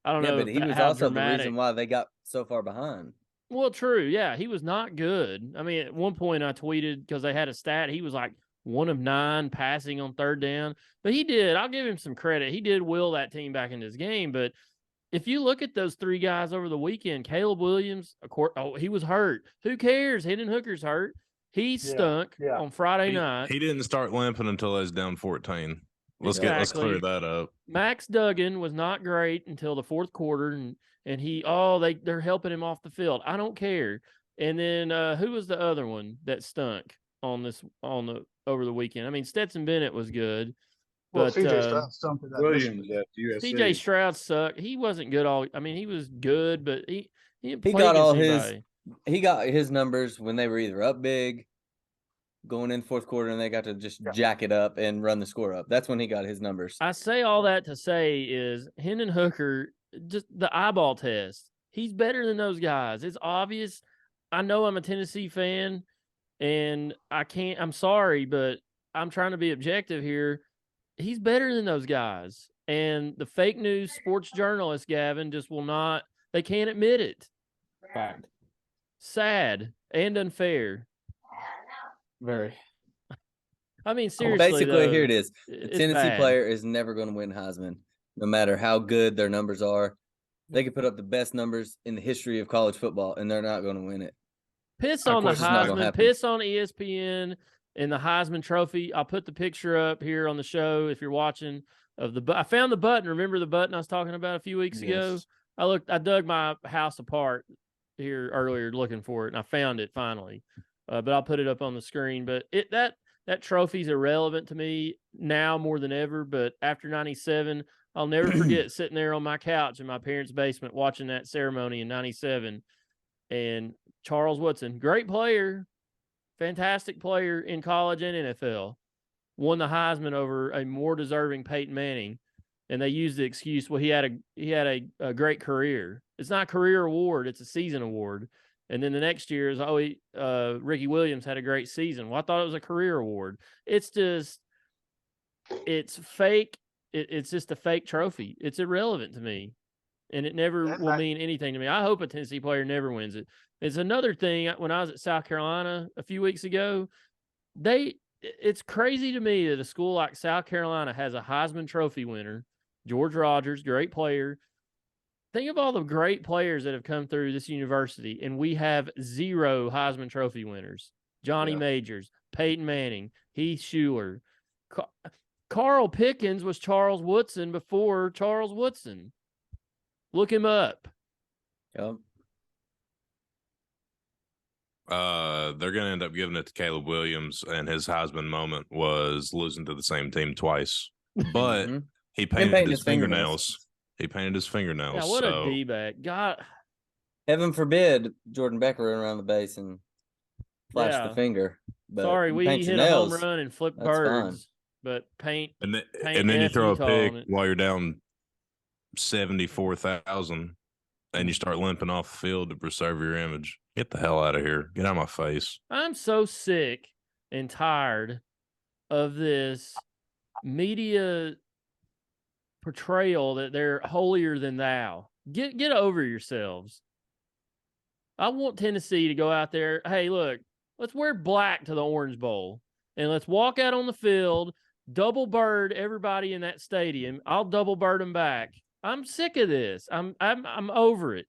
I don't know. But he was also the reason why they got so far behind. Well, true. Yeah, he was not good. I mean, at one point I tweeted because they had a stat. He was like 1 of 9 passing on 3rd down. But I'll give him some credit. He did will that team back in this game. But if you look at those 3 guys over the weekend, Caleb Williams, of course, he was hurt. Who cares? Hendon Hooker's hurt. He stunk on Friday night. He didn't start limping until they was down 14. Let's clear that up. Max Duggan was not great until the 4th quarter, and they're helping him off the field. I don't care. And then who was the other one that stunk over the weekend? I mean, Stetson Bennett was good. Well, but CJ Stroud stumped at that Williams at USC. CJ Stroud sucked. He wasn't good he was good, but he got his numbers when they were either up big going in 4th quarter and they got to just jack it up and run the score up. That's when he got his numbers. I say all that to say is Hendon Hooker, just the eyeball test. He's better than those guys. It's obvious. I know I'm a Tennessee fan and I'm sorry, but I'm trying to be objective here. He's better than those guys. And the fake news sports journalists, Gavin, just will not, they can't admit it. Fact. Sad and unfair. Very. I mean, seriously. Basically, here it is. The Tennessee player is never going to win Heisman, no matter how good their numbers are. They could put up the best numbers in the history of college football, and they're not going to win it. Piss on the Heisman, piss on ESPN and the Heisman Trophy. I'll put the picture up here on the show if you're watching. I found the button. Remember the button I was talking about a few weeks ago? I dug my house apart here earlier looking for it, and I found it finally. But I'll put it up on the screen. But that trophy's irrelevant to me now more than ever. But after 97, I'll never forget sitting there on my couch in my parents' basement watching that ceremony in 97. And Charles Woodson, great player, fantastic player in college and NFL, won the Heisman over a more deserving Peyton Manning. And they used the excuse, well, he had a great career. It's not a career award; it's a season award. And then the next year is Ricky Williams had a great season. Well, I thought it was a career award. It's fake. It's just a fake trophy. It's irrelevant to me, and it never will mean anything to me. I hope a Tennessee player never wins it. It's another thing. When I was at South Carolina a few weeks ago, it's crazy to me that a school like South Carolina has a Heisman Trophy winner, George Rogers, great player. Think of all the great players that have come through this university, and we have 0 Heisman Trophy winners. Johnny Majors, Peyton Manning, Heath Shuler. Carl Pickens was Charles Woodson before Charles Woodson. Look him up. Yep. They're going to end up giving it to Caleb Williams, and his Heisman moment was losing to the same team twice. But he painted his fingernails. He painted his fingernails. Yeah, what a D-bag. God. Heaven forbid Jordan Becker ran around the base and flashed the finger. But sorry, we hit a home run and flipped birds. Fine. But paint. And then you throw a pick while you're down 74,000 and you start limping off the field to preserve your image. Get the hell out of here. Get out of my face. I'm so sick and tired of this media portrayal that they're holier than thou. Get over yourselves. I want Tennessee to go out there. Hey, look, let's wear black to the Orange Bowl and let's walk out on the field, double bird everybody in that stadium. I'll double bird them back I'm sick of this. I'm over it.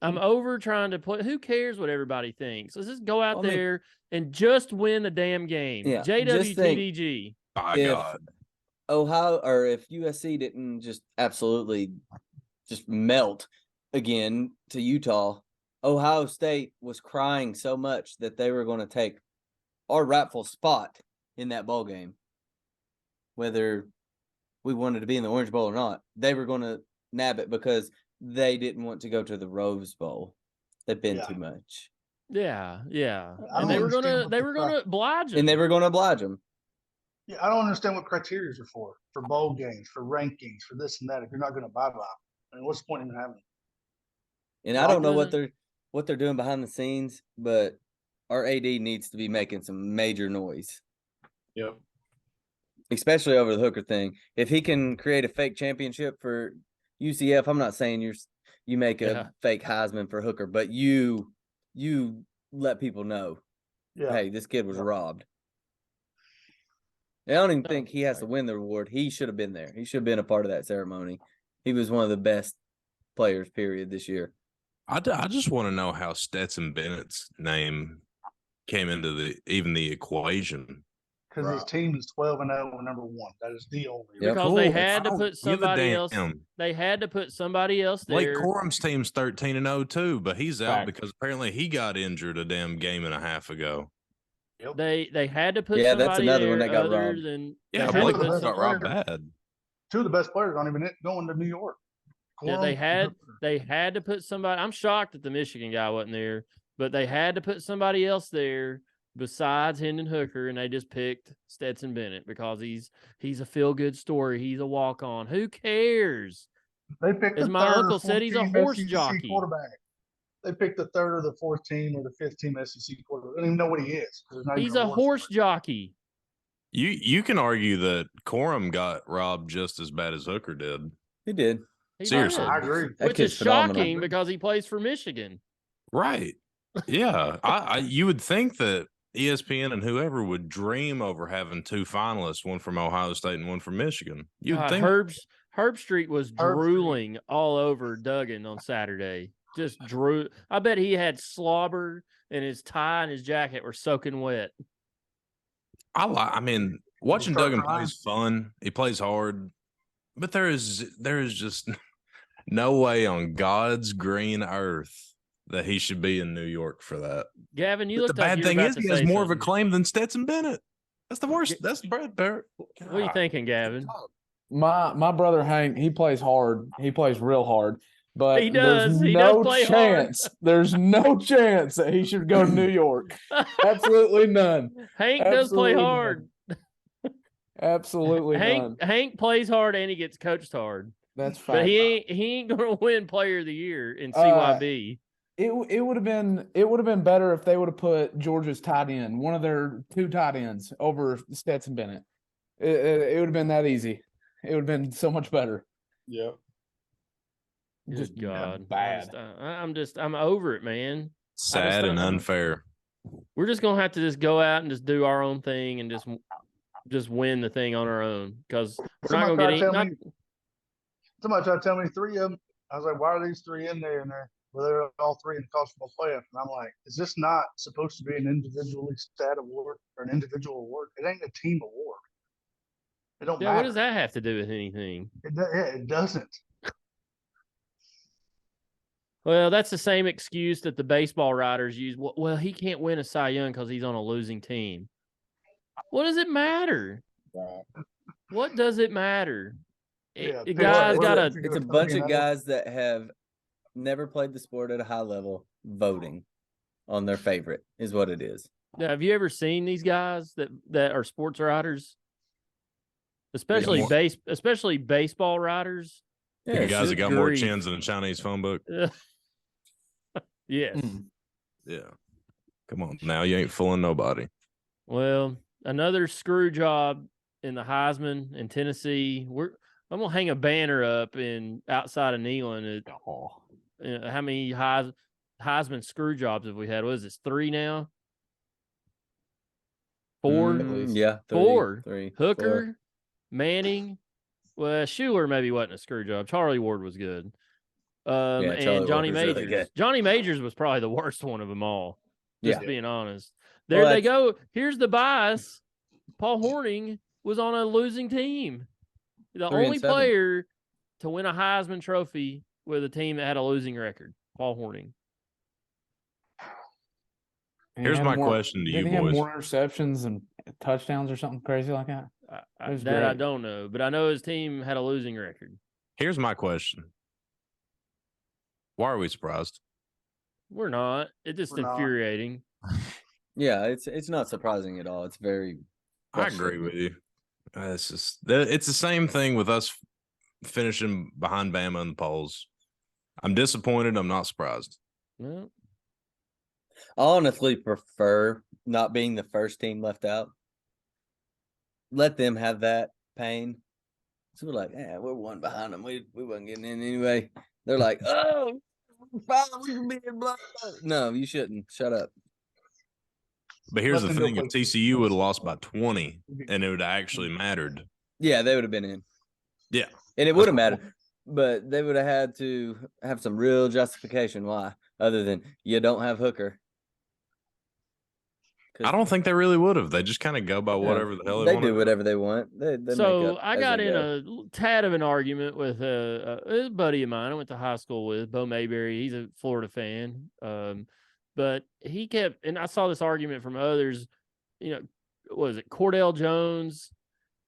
I'm over trying to play. Who cares what everybody thinks? Let's just go out Well, I mean- there and just win the damn game. Yeah, just think- JWTDG. My If God. Ohio or if USC didn't just absolutely just melt again to Utah, Ohio State was crying so much that they were going to take our rightful spot in that ball game. Whether we wanted to be in the Orange Bowl or not, they were going to nab it because they didn't want to go to the Rose Bowl. They've been Yeah. too much. Yeah. I And don't they were understand gonna what they the were gonna oblige them. And they were going to oblige them. Yeah, I don't understand what criteria are for bowl games, for rankings, for this and that. If you're not going to abide by them, I mean, what's the point in having them? And I Well, don't know what doesn't- they're doing behind the scenes, but our AD needs to be making some major noise, Yep. especially over the Hooker thing. If he can create a fake championship for UCF, I'm not saying you make a Yeah. fake Heisman for Hooker, but you let people know, Yeah, hey, this kid was Yeah. robbed. I don't even No, think he has to win the award. He should have been there. He should have been a part of that ceremony. He was one of the best players, period, this year. I just want to know how Stetson Bennett's name came into the equation. because his team is 12-0 and number 1. That is the only. Yep. Because they Cool. had I to don't put give a somebody else. damn. They had to put somebody else Blake there. Corum's team's 13-0 too, but he's out Fact. because apparently he got injured a damn game and a half ago. They had to put Yeah, somebody that's another there one that got other robbed. than Yeah, they had Blake to put Corum some- got robbed bad. 2 of the best players aren't even going to New York. Yeah, Corum they and had Hooker. they had to put somebody. I'm shocked that the Michigan guy wasn't there, but they had to put somebody else there besides Hendon Hooker, and they just picked Stetson Bennett because he's a feel good story. He's a walk on. Who cares? They picked As the my third or uncle said, fourth he's a team horse SEC jockey. quarterback. They picked the 3rd or the 4th team or the 5th team SEC quarterback. They don't even know what he is. 'Cause there's not He's even a award horse for it. jockey. You can argue that Corum got robbed just as bad as Hooker did. He did. He Seriously. did. I agree. That Which kid's is phenomenal. shocking because he plays for Michigan. Right. Yeah. I you would think that ESPN and whoever would dream over having 2 finalists, one from Ohio State and one from Michigan. You'd think Herb Street was Herb Street. drooling all over Duggan on Saturday. Just drew. I bet he had slobber and his tie and his jacket were soaking wet. I mean, watching start Duggan crying? plays fun. He plays hard, but there is just no way on God's green earth that he should be in New York for that. Gavin, you But the looked like bad you were thing about is to he has say more of a something. claim than Stetson Bennett. That's the worst. That's Brad Barrett. What are you thinking, Gavin? My brother Hank, he plays hard. He plays real hard. But He does. there's He no does play hard. chance. There's no chance that he should go to New York. Absolutely none. Hank does play Absolutely hard. Absolutely none. Hank plays hard and he gets coached hard. That's But fact. he ain't gonna win Player of the Year in CYB. It would have been better if they would have put Georgia's tight end, one of their 2 tight ends, over Stetson Bennett. It would have been that easy. It would have been so much better. Yep. Just Good God, bad. I'm over it, man. Sad and don't- unfair. We're just gonna have to just go out and just do our own thing and just win the thing on our own because we're not Somebody gonna tried get to tell any. me- Somebody tried to tell me 3 of them. I was like, why are these 3 in there? And they're all 3 in the college football playoff. And I'm like, is this not supposed to be an individually stat award or an individual award? It ain't a team award. It don't Yeah, matter. what does that have to do with anything? It doesn't. Well, that's the same excuse that the baseball writers use. Well, he can't win a Cy Young because he's on a losing team. What does it matter? What does it matter? Yeah, The pick- guy's what- got what- a. It's a bunch of guys that have never played the sport at a high level voting on their favorite is what it is. Now, have you ever seen these guys that are sports writers? Especially more- especially baseball writers. The Yeah, guys that good got more grief. chins than a Chinese phone book. Yes. Yeah. Come on. Now you ain't fooling nobody. Well, another screw job in the Heisman in Tennessee. I'm gonna hang a banner up outside of Neyland. How many Heisman screw jobs have we had? What is this? 3 now? 4? Yeah, 4. three, Hooker, 4. Manning. Well, Schuler maybe wasn't a screw job. Charlie Ward was good. Yeah, And Charlie Johnny Ward was really Majors. good. Johnny Majors was probably the worst one of them all. Just Yeah. being honest. There Well, they go. Here's the bias. Paul Hornung was on a losing team. The 3 and only 7. player to win a Heisman Trophy with a team that had a losing record. Paul Hornung. And he Here's had my more- question to you, Did he have boys. more interceptions and touchdowns or something crazy like that? It was That I great. don't know, but I know his team had a losing record. Here's my question. Why are we surprised? We're not. It's just We're not. infuriating. Yeah, it's not surprising at all. It's very. I agree with you. It's the same thing with us finishing behind Bama in the polls. I'm disappointed. I'm not surprised. Well, I honestly prefer not being the first team left out. Let them have that pain. So we're like, yeah, we're one behind them. We wasn't getting in anyway. They're like, oh, we can be in blah, blah. No, you shouldn't. Shut up. But here's Let the them go thing: if play. TCU would have lost by 20, and it would have actually mattered. Yeah, they would have been in. Yeah, And it would have mattered. But they would have had to have some real justification why, other than you don't have Hooker. I don't think they really would have. They just kind of go by whatever the hell they, They want. do whatever they want. They so make up I as got they in go. a tad of an argument with a buddy of mine I went to high school with, Bo Mayberry. He's a Florida fan. But he kept, and I saw this argument from others, was it Cordell Jones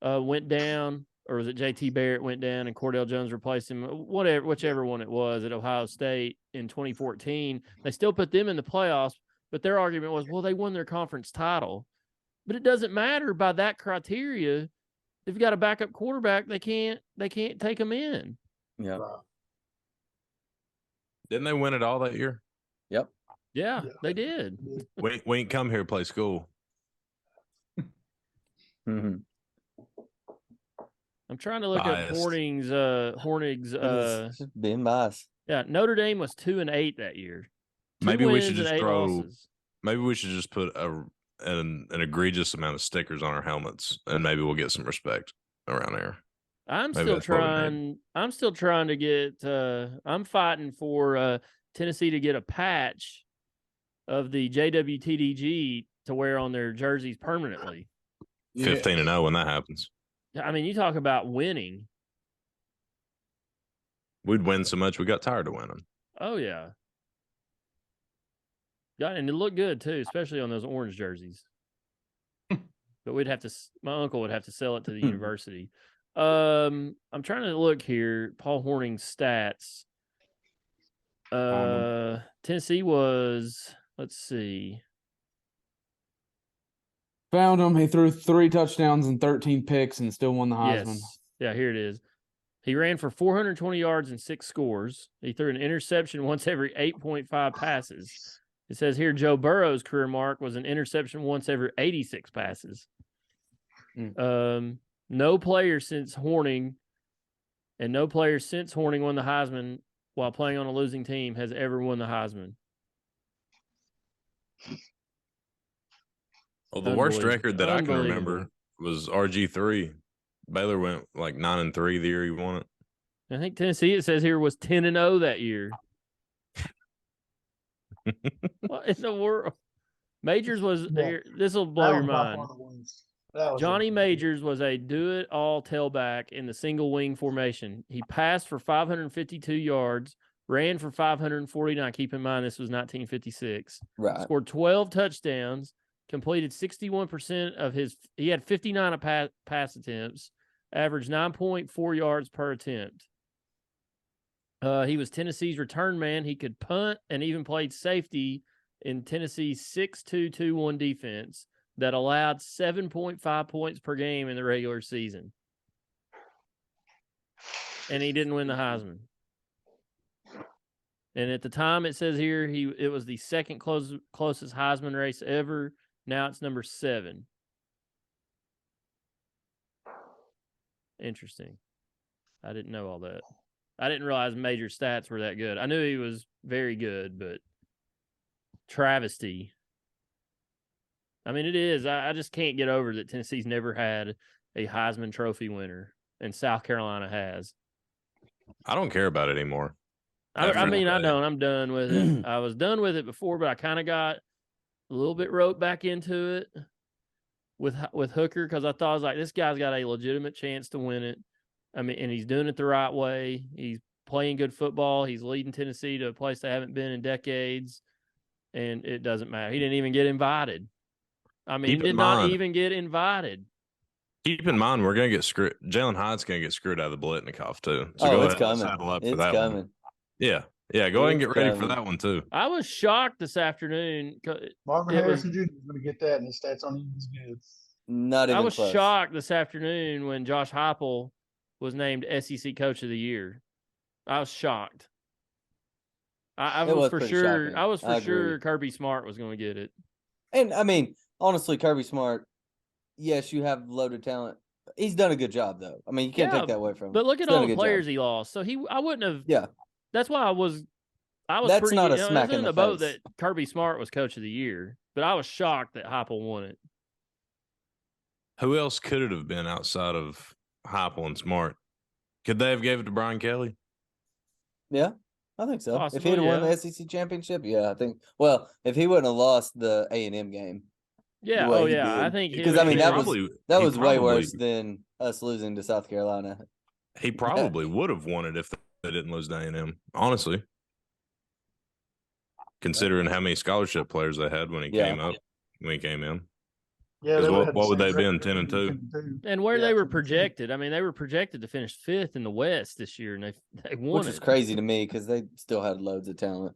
went down, or was it JT Barrett went down and Cordell Jones replaced him? Whichever one it was at Ohio State in 2014. They still put them in the playoffs, but their argument was, well, they won their conference title. But it doesn't matter by that criteria. If you've got a backup quarterback, they can't take them in. Yeah. Didn't they win it all that year? Yep. Yeah, they did. We ain't come here to play school. Mm-hmm. I'm trying to look Biased. up Hornig's Just being biased. yeah, Notre Dame was 2-8 that year. Maybe we should wins and just 8 throw. losses. Maybe we should just put an egregious amount of stickers on our helmets, and maybe we'll get some respect around there. I'm Maybe still that's what we need. trying. I'm still trying to get. I'm fighting for Tennessee to get a patch of the JWTDG to wear on their jerseys permanently. 15-0 when that happens. I mean, you talk about winning. We'd win so much we got tired of winning. Oh yeah. Yeah, and it looked good too, especially on those orange jerseys. But we'd have to. My uncle would have to sell it to the university. I'm trying to look here. Paul Hornung's stats. Tennessee was. Let's see. Found him. He threw 3 touchdowns and 13 picks and still won the Heisman. Yes. Yeah, here it is. He ran for 420 yards and 6 scores. He threw an interception once every 8.5 passes. It says here Joe Burrow's career mark was an interception once every 86 passes. No player since Hornung won the Heisman while playing on a losing team has ever won the Heisman. Well, the worst record that I can Unbelievable. remember was RG3. Baylor went like 9-3 the year he won it. I think Tennessee, it says here, was 10-0 that year. What in the world? Majors was here. This will blow your mind. Johnny Majors was a do-it-all tailback in the single wing formation. He passed for 552 yards, ran for 549. Keep in mind, this was 1956. Right. Scored 12 touchdowns, completed 61% of his – he had 59 pass attempts, averaged 9.4 yards per attempt. He was Tennessee's return man. He could punt and even played safety in Tennessee's 6-2-2-1 defense that allowed 7.5 points per game in the regular season. And he didn't win the Heisman. And at the time, it says here, it was the second closest Heisman race ever. Now it's number 7. Interesting. I didn't know all that. I didn't realize Major stats were that good. I knew he was very good, but travesty. I mean, it is. I just can't get over that Tennessee's never had a Heisman Trophy winner. and South Carolina has. I don't care about it anymore. I After mean, I today. don't. I'm done with it. I was done with it before, but I kind of got a little bit roped back into it with Hooker because I thought I was like, this guy's got a legitimate chance to win it. I mean, and he's doing it the right way. He's playing good football. He's leading Tennessee to a place they haven't been in decades, and it doesn't matter. He didn't even get invited. I mean, he did not even get invited. Keep in mind, we're going to get screwed. Jalen Hyde's going to get screwed out of the Blitnikoff, too. So Oh, go it's ahead and coming. saddle up It's for that coming. one. Yeah. Yeah, go ahead and get It's ready for coming. that one, too. I was shocked this afternoon. Marvin It was- Harrison Jr. is going to get that, and his stats on him is good. Not even I was close. shocked this afternoon when Josh Heupel was named SEC Coach of the Year. I was shocked. I It was was for pretty sure. shocking. I was for I sure agree. Kirby Smart was going to get it. And I mean, honestly, Kirby Smart, yes, you have loaded talent. He's done a good job, though. I mean, you can't Yeah, take that away from him. But look He's at done all a the good players job. he lost. So I wouldn't have. Yeah. That's why I was That's pretty. not a it was smack in in the the boat face. that Kirby Smart was Coach of the Year. But I was shocked that Heupel won it. Who else could it have been outside of Heupel and Smart? Could they have gave it to Brian Kelly? Yeah, I think so. If Possibly, he'd have won yeah. the SEC championship, yeah, I think. Well, if he wouldn't have lost the A&M game, Yeah. way Oh he yeah. did. I think Because, I mean, He that he was way probably- worse than us losing to South Carolina. He probably would have won it if they didn't lose to A&M, honestly. Considering how many scholarship players they had when he Yeah. came in. Yeah, 'Cause they what- would've had the what would same they been, record, 10 and 2? 10-2. And where Yeah, they were 10-2. projected, I mean, they were projected to finish 5th in the West this year, and they won Which is it. crazy to me because they still had loads of talent.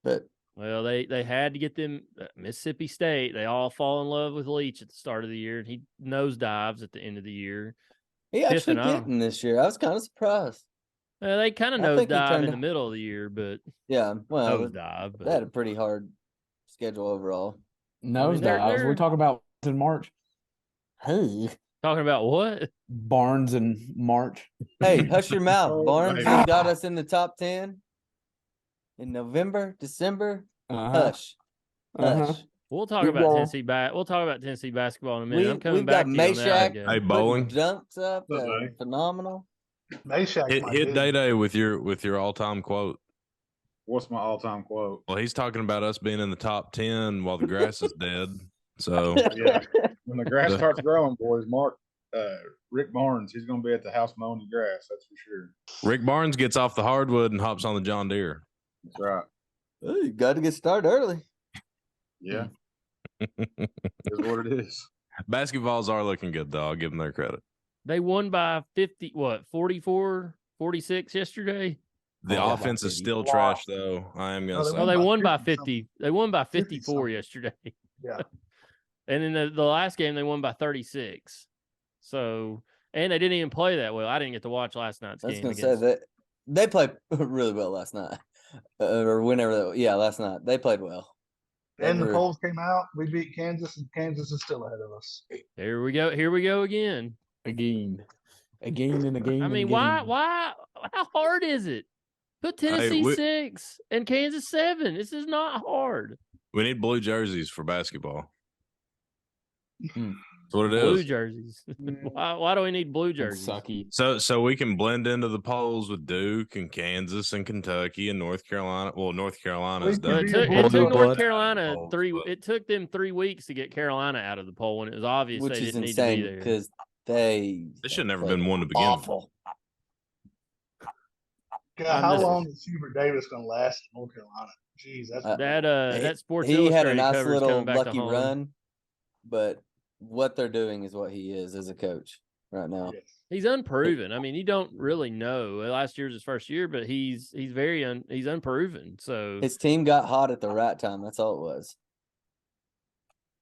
But Well, they had to get them Mississippi State. They all fall in love with Leach at the start of the year, and he nosedives at the end of the year. he actually 5-0. didn't this year. I was kind of surprised. They kind of I think he nosedive turned in the out- middle of the year, but Yeah, well, nosedive. they had a But pretty hard schedule overall. Nose they're- dives. they're- We talk about in March. Hey, talking about what? Barnes in March. hey, hush your mouth, Oh, Barnes. baby. You got us in the top 10 in November, December. Uh-huh. Hush, Uh-huh. hush. We'll talk We about go. Tennessee We'll talk about Tennessee basketball in a minute. I'm coming We've back got to you on that. Meshack one, Hey, Gavin. bowling. putting dunks up. What's up, That buddy? phenomenal. Meshack's Hit my Day dude. Day with your all-time quote. What's my all-time quote? Well, he's talking about us being in the top 10 while the grass is dead. So Yeah. When the grass starts growing, boys, Rick Barnes, he's going to be at the house mowing the grass. That's for sure. Rick Barnes gets off the hardwood and hops on the John Deere. That's right. Oh, you got to get started early. Yeah. Is what it is. Basketballs are looking good, though. I'll give them their credit. They won by 44, 46 yesterday. The Oh, offense is baby. still trash, though. I am going No, to they say. Oh, they by won by 50 something. 50. They won by 50 54 something. yesterday. Yeah. And then the last game they won by 36. So, and they didn't even play that well. I didn't get to watch last night's I was game. going to against- say that they played really well last night. Or whenever. Last night. They played well. And the Ever- polls came out. We beat Kansas, and Kansas is still ahead of us. Here we go. Here we go again. Again and again. I and mean, again. why? How hard is it? Put Tennessee we- 6 and Kansas 7. This is not hard. We need blue jerseys for basketball. Hmm. That's what it Blue is. jerseys. Why do we need blue It's jerseys? sucky. So we can blend into the polls with Duke and Kansas and Kentucky and North Carolina. Well, North Carolina's We Well, can done. be it a took blue North blood. Carolina Polls, 3. but- It took them 3 weeks to get Carolina out of the poll when it was obvious Which they is didn't need insane to be there. because they should have never played been one to begin with. awful. God, how just- long is Hubert Davis going to last in North Carolina? Jeez, that's That Sports He Illustrated had a nice cover is little coming back to lucky home. run, but what they're doing is what he is as a coach right now. yes. He's unproven. I mean, you don't really know. Last year's his first year, but he's he's unproven. So His team got hot at the right time. That's all it was.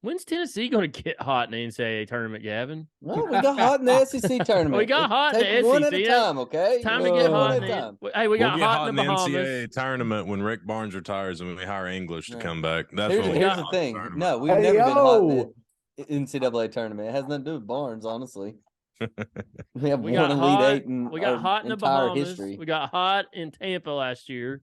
when's Tennessee going to get hot in the NCAA tournament, Gavin? Well, we got hot in the SEC tournament. We got hot in Take the one at SEC. a time, okay? It's time to get One hot. at In a the, time. hey, we got We'll get hot in the Bahamas. NCAA tournament when Rick Barnes retires and we hire English to Yeah. come back. That's Here's, when we here's get the hot thing. tournament. No, we've Hey, never been hot in yo! the NCAA tournament. It has nothing to do with Barnes, honestly. We have We one got Elite hot. Eight in We got our hot in the entire Bahamas. history. We got hot in Tampa last year.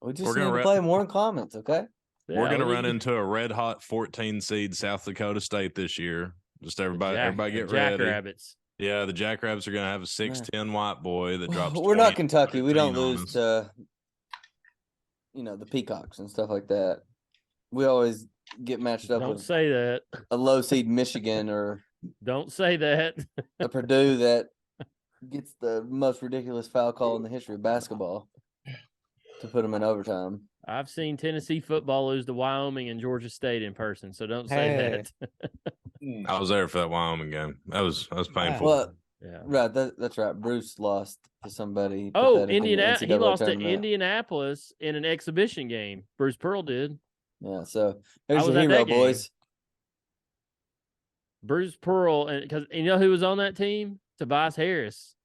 We just We're need gonna to re- play more comments, okay? We're Yeah, going to we run need into a red hot 14 seed South Dakota State this year. Just everybody get ready. Jackrabbits. Yeah, the Jackrabbits are gonna have a 6'10" white boy that drops. We're 20, not Kentucky. We don't 13 on lose us. to, the Peacocks and stuff like that. We always get matched up Don't with say that. a low seed Michigan or Don't say that. a Purdue that gets the most ridiculous foul call in the history of basketball to put them in overtime. I've seen Tennessee football lose to Wyoming and Georgia State in person, so don't say that. I was there for that Wyoming game. That was painful. Well, Yeah. right. That's right. Bruce lost to somebody. Oh, pathetic in the he NCAA lost to tournament. Indianapolis in an exhibition game. Bruce Pearl did. Yeah, so there's was your at hero, that game. boys. Bruce Pearl, and because you know who was on that team? Tobias Harris,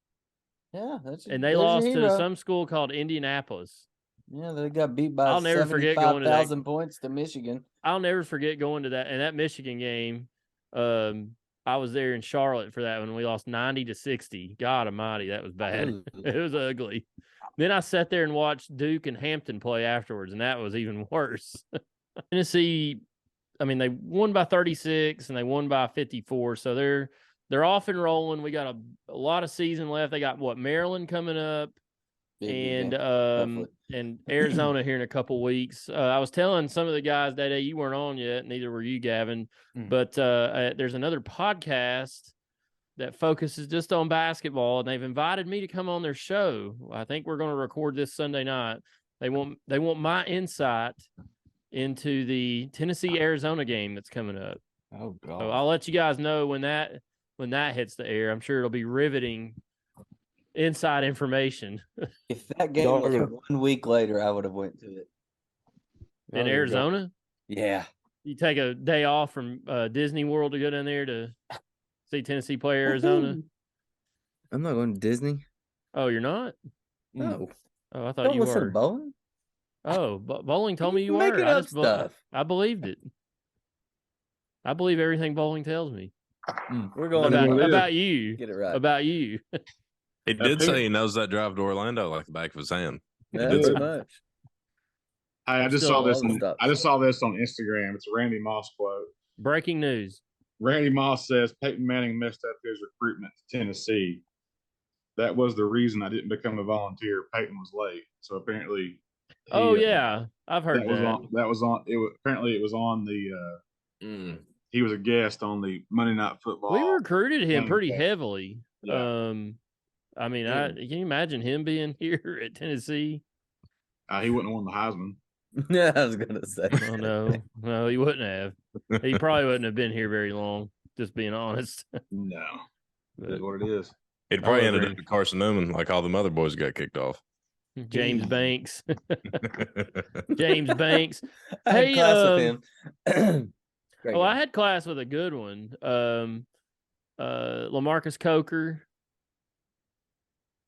Yeah, and they lost to some school called Indianapolis. Yeah, they got beat by I'll never forget going to that. 75,000 points to Michigan. I'll never forget going to that Michigan game. I was there in Charlotte for that when we lost 90-60. God Almighty, that was bad. It was ugly. Then I sat there and watched Duke and Hampton play afterwards, and that was even worse. Tennessee, I mean, they won by 36 and they won by 54, so they're off and rolling. We got a lot of season left. They got Maryland coming up. Big And Arizona here in a couple weeks. I was telling some of the guys that day, you weren't on yet, neither were you, Gavin. But there's another podcast that focuses just on basketball, and they've invited me to come on their show. I think we're going to record this Sunday night. They want my insight into the Tennessee Arizona game that's coming up. Oh God! So I'll let you guys know when that hits the air. I'm sure it'll be riveting. Inside information. If that game was 1 week later, I would have went to it. In Arizona? Yeah. You take a day off from Disney World to go down there to see Tennessee play Arizona? I'm not going to Disney. Oh, you're not? No. Oh, I thought Don't you listen were. to Bowling? Oh, Bowling told me you Making were. up stuff. I believed it. I believe everything Bowling tells me. We're going about you. Get it right. About you. He did say he knows that drive to Orlando like the back of his hand. Yeah, pretty much. I just saw this. I just saw this on Instagram. It's a Randy Moss quote. Breaking news. Randy Moss says Peyton Manning messed up his recruitment to Tennessee. That was the reason I didn't become a volunteer. Peyton was late, so apparently. I've heard that. Apparently it was on the. He was a guest on the Monday Night Football. We recruited him pretty heavily. Yeah. I mean, can you imagine him being here at Tennessee? He wouldn't have won the Heisman. Yeah, I was gonna say. Oh no, he wouldn't have. He probably wouldn't have been here very long. Just being honest. No, that's what it is. He'd probably ended up with Carson Newman, like all the other boys got kicked off. James Banks. James Banks. I had class with him. I had class with a good one. LaMarcus Coker.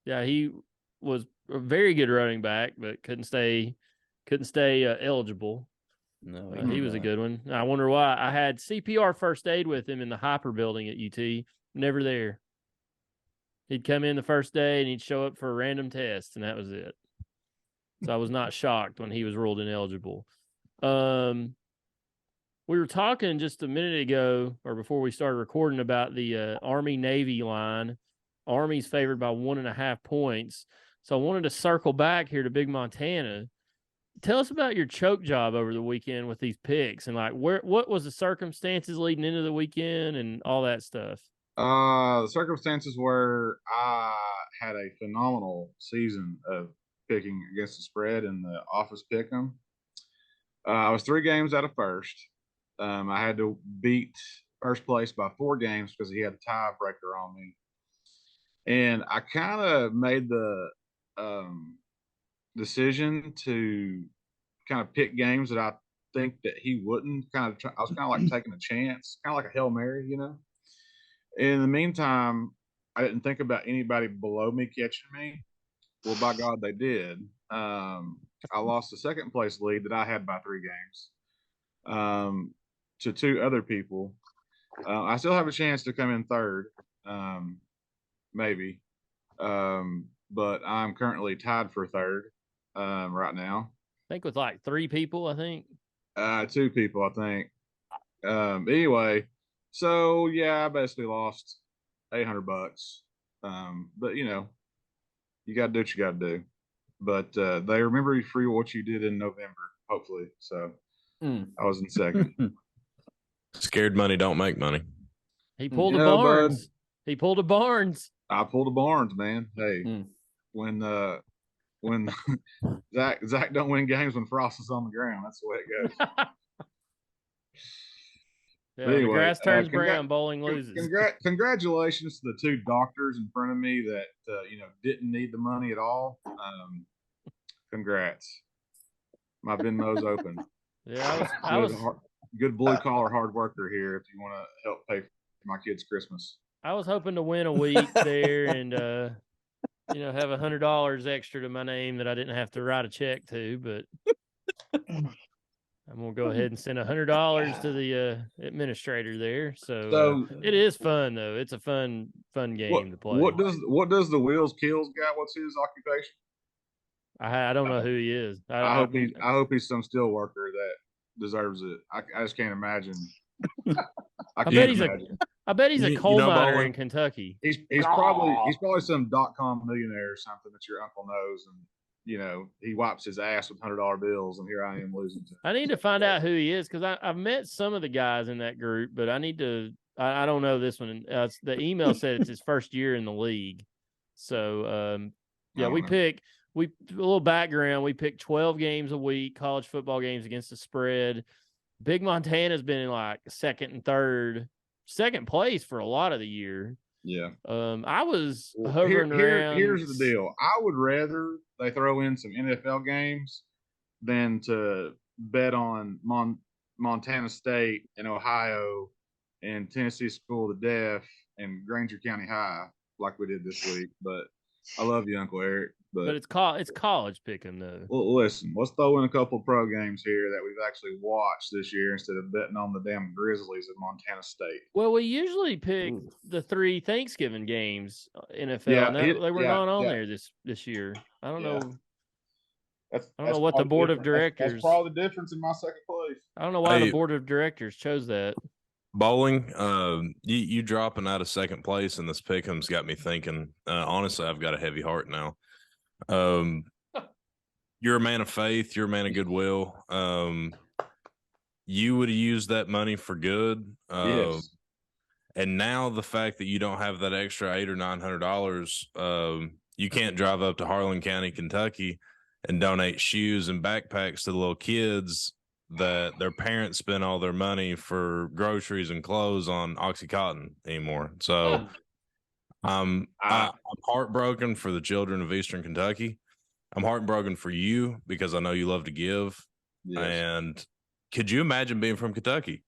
Yeah, he was a very good running back, but couldn't stay eligible. No, he was a good one. I wonder why. I had CPR first aid with him in the Hyper building at UT. Never there. He'd come in the first day and he'd show up for a random test, and that was it. So I was not shocked when he was ruled ineligible. We were talking just a minute ago, or before we started recording, about the Army-Navy line. Army's favored by 1.5 points. So I wanted to circle back here to Big Montana. Tell us about your choke job over the weekend with these picks, and like what was the circumstances leading into the weekend and all that stuff. The circumstances were I had a phenomenal season of picking against the spread in the office pick'em. I was 3 games out of first. I had to beat first place by 4 games because he had a tiebreaker on me. And I kind of made the decision to kind of pick games that I think that he wouldn't. I was kind of like taking a chance, kind of like a Hail Mary, you know. In the meantime, I didn't think about anybody below me catching me. Well, by God, they did. I lost the second place lead that I had by 3 games to 2 other people. I still have a chance to come in third. Maybe. But I'm currently tied for third right now. I think with like 3 people, I think. 2 people, I think. Anyway, So yeah, I basically lost $800. But you know, you got to do what you got to do. But they remember you for what you did in November, hopefully. So I was in second. Scared money don't make money. He pulled You a know, bud. Barnes. He pulled a Barnes. I pulled a Barnes, man. Hey, when Zach don't win games when Frost is on the ground, that's the way it goes. Yeah, But anyway, the grass turns brown, bowling loses. Congratulations to the two doctors in front of me that didn't need the money at all. Congrats. My Venmo's open. Yeah, I was good blue collar hard worker here. If you want to help pay for my kids' Christmas, I was hoping to win a week there and have $100 extra to my name that I didn't have to write a check to, but I'm gonna go ahead and send $100 to the administrator there. So it is fun though. It's a fun game to play. What does the Wheels Kills guy? What's his occupation? I don't know who he is. I hope he's some steel worker that deserves it. I just can't imagine. I bet he's a coal miner in Kentucky. He's probably some .com millionaire or something that your uncle knows, and he wipes his ass with $100 bills, and here I am losing to him. I need to find out who he is because I've met some of the guys in that group, but I need to. I don't know this one. The email said it's his first year in the league, so a little background. We pick 12 games a week, college football games against the spread. Big Montana's been in like second place for a lot of the year. Yeah. I was hovering around. Here's the deal. I would rather they throw in some NFL games than to bet on Montana State and Ohio and Tennessee School of the Deaf and Granger County High like we did this week. But I love you, Uncle Eric. But it's college picking though. Well, listen, let's throw in a couple of pro games here that we've actually watched this year instead of betting on the damn Grizzlies of Montana State. Well, we usually pick the 3 Thanksgiving games NFL. Yeah, they were not on there this year. I don't know. I don't know what the board of directors. That's probably the difference in my second place. I don't know why the board of directors chose that. Bowling, you dropping out of second place in this pick'em's got me thinking. Honestly, I've got a heavy heart now. You're a man of faith. You're a man of goodwill. You would have used that money for good. Yes. And now the fact that you don't have that extra $800 or $900, you can't drive up to Harlan County, Kentucky, and donate shoes and backpacks to the little kids that their parents spend all their money for groceries and clothes on OxyContin anymore. So I'm heartbroken for the children of Eastern Kentucky. I'm heartbroken for you because I know you love to give. Yes. And could you imagine being from Kentucky?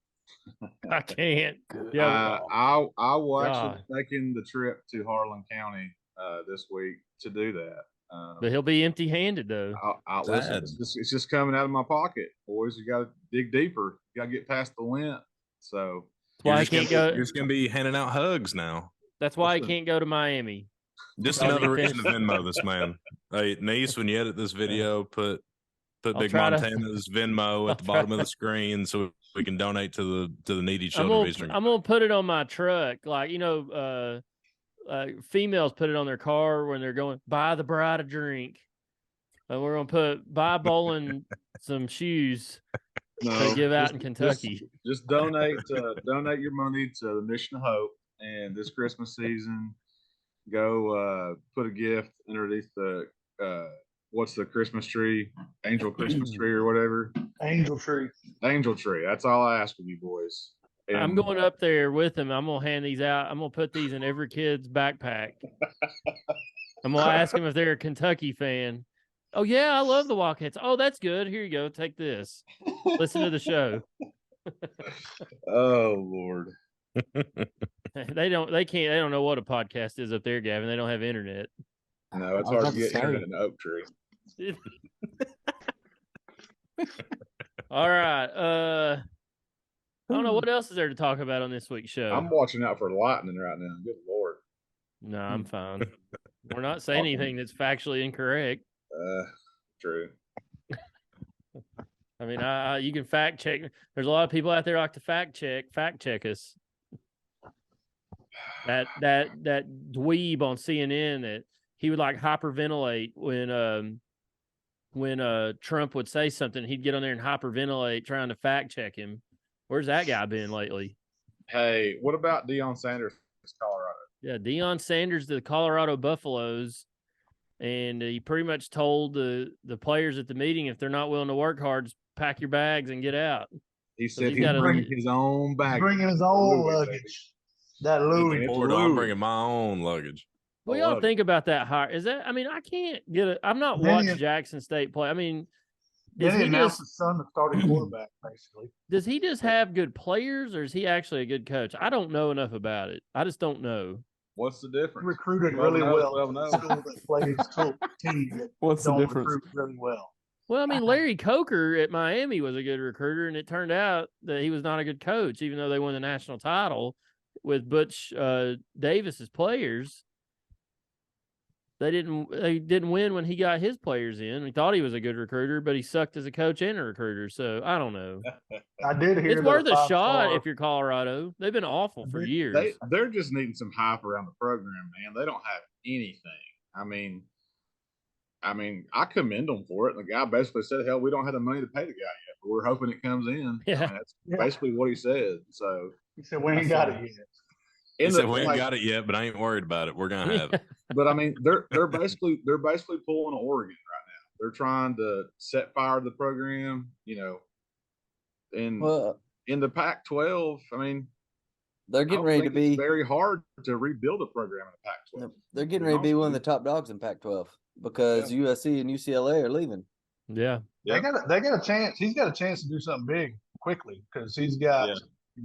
I can't. Yeah, I will actually be taking the trip to Harlan County this week to do that. But he'll be empty-handed though. Listen, it's just coming out of my pocket, boys. You got to dig deeper. You got to get past the lint. So that's why I can't go. You're just gonna be handing out hugs now. That's why I can't go to Miami. Just another reason to Venmo this man. Hey, Nease, when you edit this video, put Big Montana's Venmo at the bottom of the screen so we can donate to the needy children of Eastern. I'm gonna put it on my truck, like females put it on their car when they're going buy the bride a drink, and we're gonna buy Bowling some shoes to give out in Kentucky. Just donate your money to the Mission of Hope, and this Christmas season, go put a gift underneath the what's the Christmas tree, angel Christmas tree or whatever. Angel tree. That's all I ask of you boys. And I'm going up there with him. I'm gonna hand these out. I'm gonna put these in every kid's backpack. I'm gonna ask them if they're a Kentucky fan. Oh yeah, I love the Wildcats. Oh, that's good. Here you go. Take this. Listen to the show. Oh Lord. They don't know what a podcast is up there, Gavin. They don't have internet. No, it's hard to get internet in Oak Tree. All right. I don't know what else is there to talk about on this week's show. I'm watching out for lightning right now. Good Lord. No, I'm fine. We're not saying anything that's factually incorrect. True. I mean, you can fact check. There's a lot of people out there like to fact check us. that dweeb on CNN that he would like hyperventilate when Trump would say something, he'd get on there and hyperventilate trying to fact check him. Where's that guy been lately? Hey, what about Deion Sanders, Colorado? Yeah, Deion Sanders, the Colorado Buffaloes, and he pretty much told the players at the meeting, if they're not willing to work hard, just pack your bags and get out. He said he's he's gotta- bringing his own bag. Bringing his own Louis, luggage. That Louis. It's Florida, I'm Louis. bringing my own luggage. What I y'all love it. think about that hire? Is that? I mean, I can't get it. I'm not Then watching you- Jackson State play. I mean, Then does he he announced just his son the starting quarterback, basically. does he just have good players, or is he actually a good coach? I don't know enough about it. I just don't know. What's the difference? Recruited 12 really knows, well. 12 for the knows. school that plays school team that What's the don't difference? recruit really well. Well, I mean, Larry Coker at Miami was a good recruiter, and it turned out that he was not a good coach, even though they won the national title with Butch Davis's players. They didn't win when he got his players in. We thought he was a good recruiter, but he sucked as a coach and a recruiter. So I don't know. I did hear It's that worth a shot five-star- if you're Colorado. They've been awful for years. They're just needing some hype around the program, man. They don't have anything. I mean, I commend them for it. The guy basically said, "Hell, we don't have the money to pay the guy yet, but we're hoping it comes in." Yeah. I mean, that's Yeah. basically what he said. So He said we ain't got it yet. He in said, the- we ain't like, got it yet, but I ain't worried about it. We're gonna have it. But I mean, they're basically pulling Oregon right now. They're trying to set fire to the program, and Well, in the Pac-12, I mean, they're I getting don't ready to think it's be. very hard to rebuild a program in the Pac-12. They're getting ready to be one of the top dogs in Pac-12 because USC and UCLA are leaving. Yeah. They got a chance. He's got a chance to do something big quickly because he's going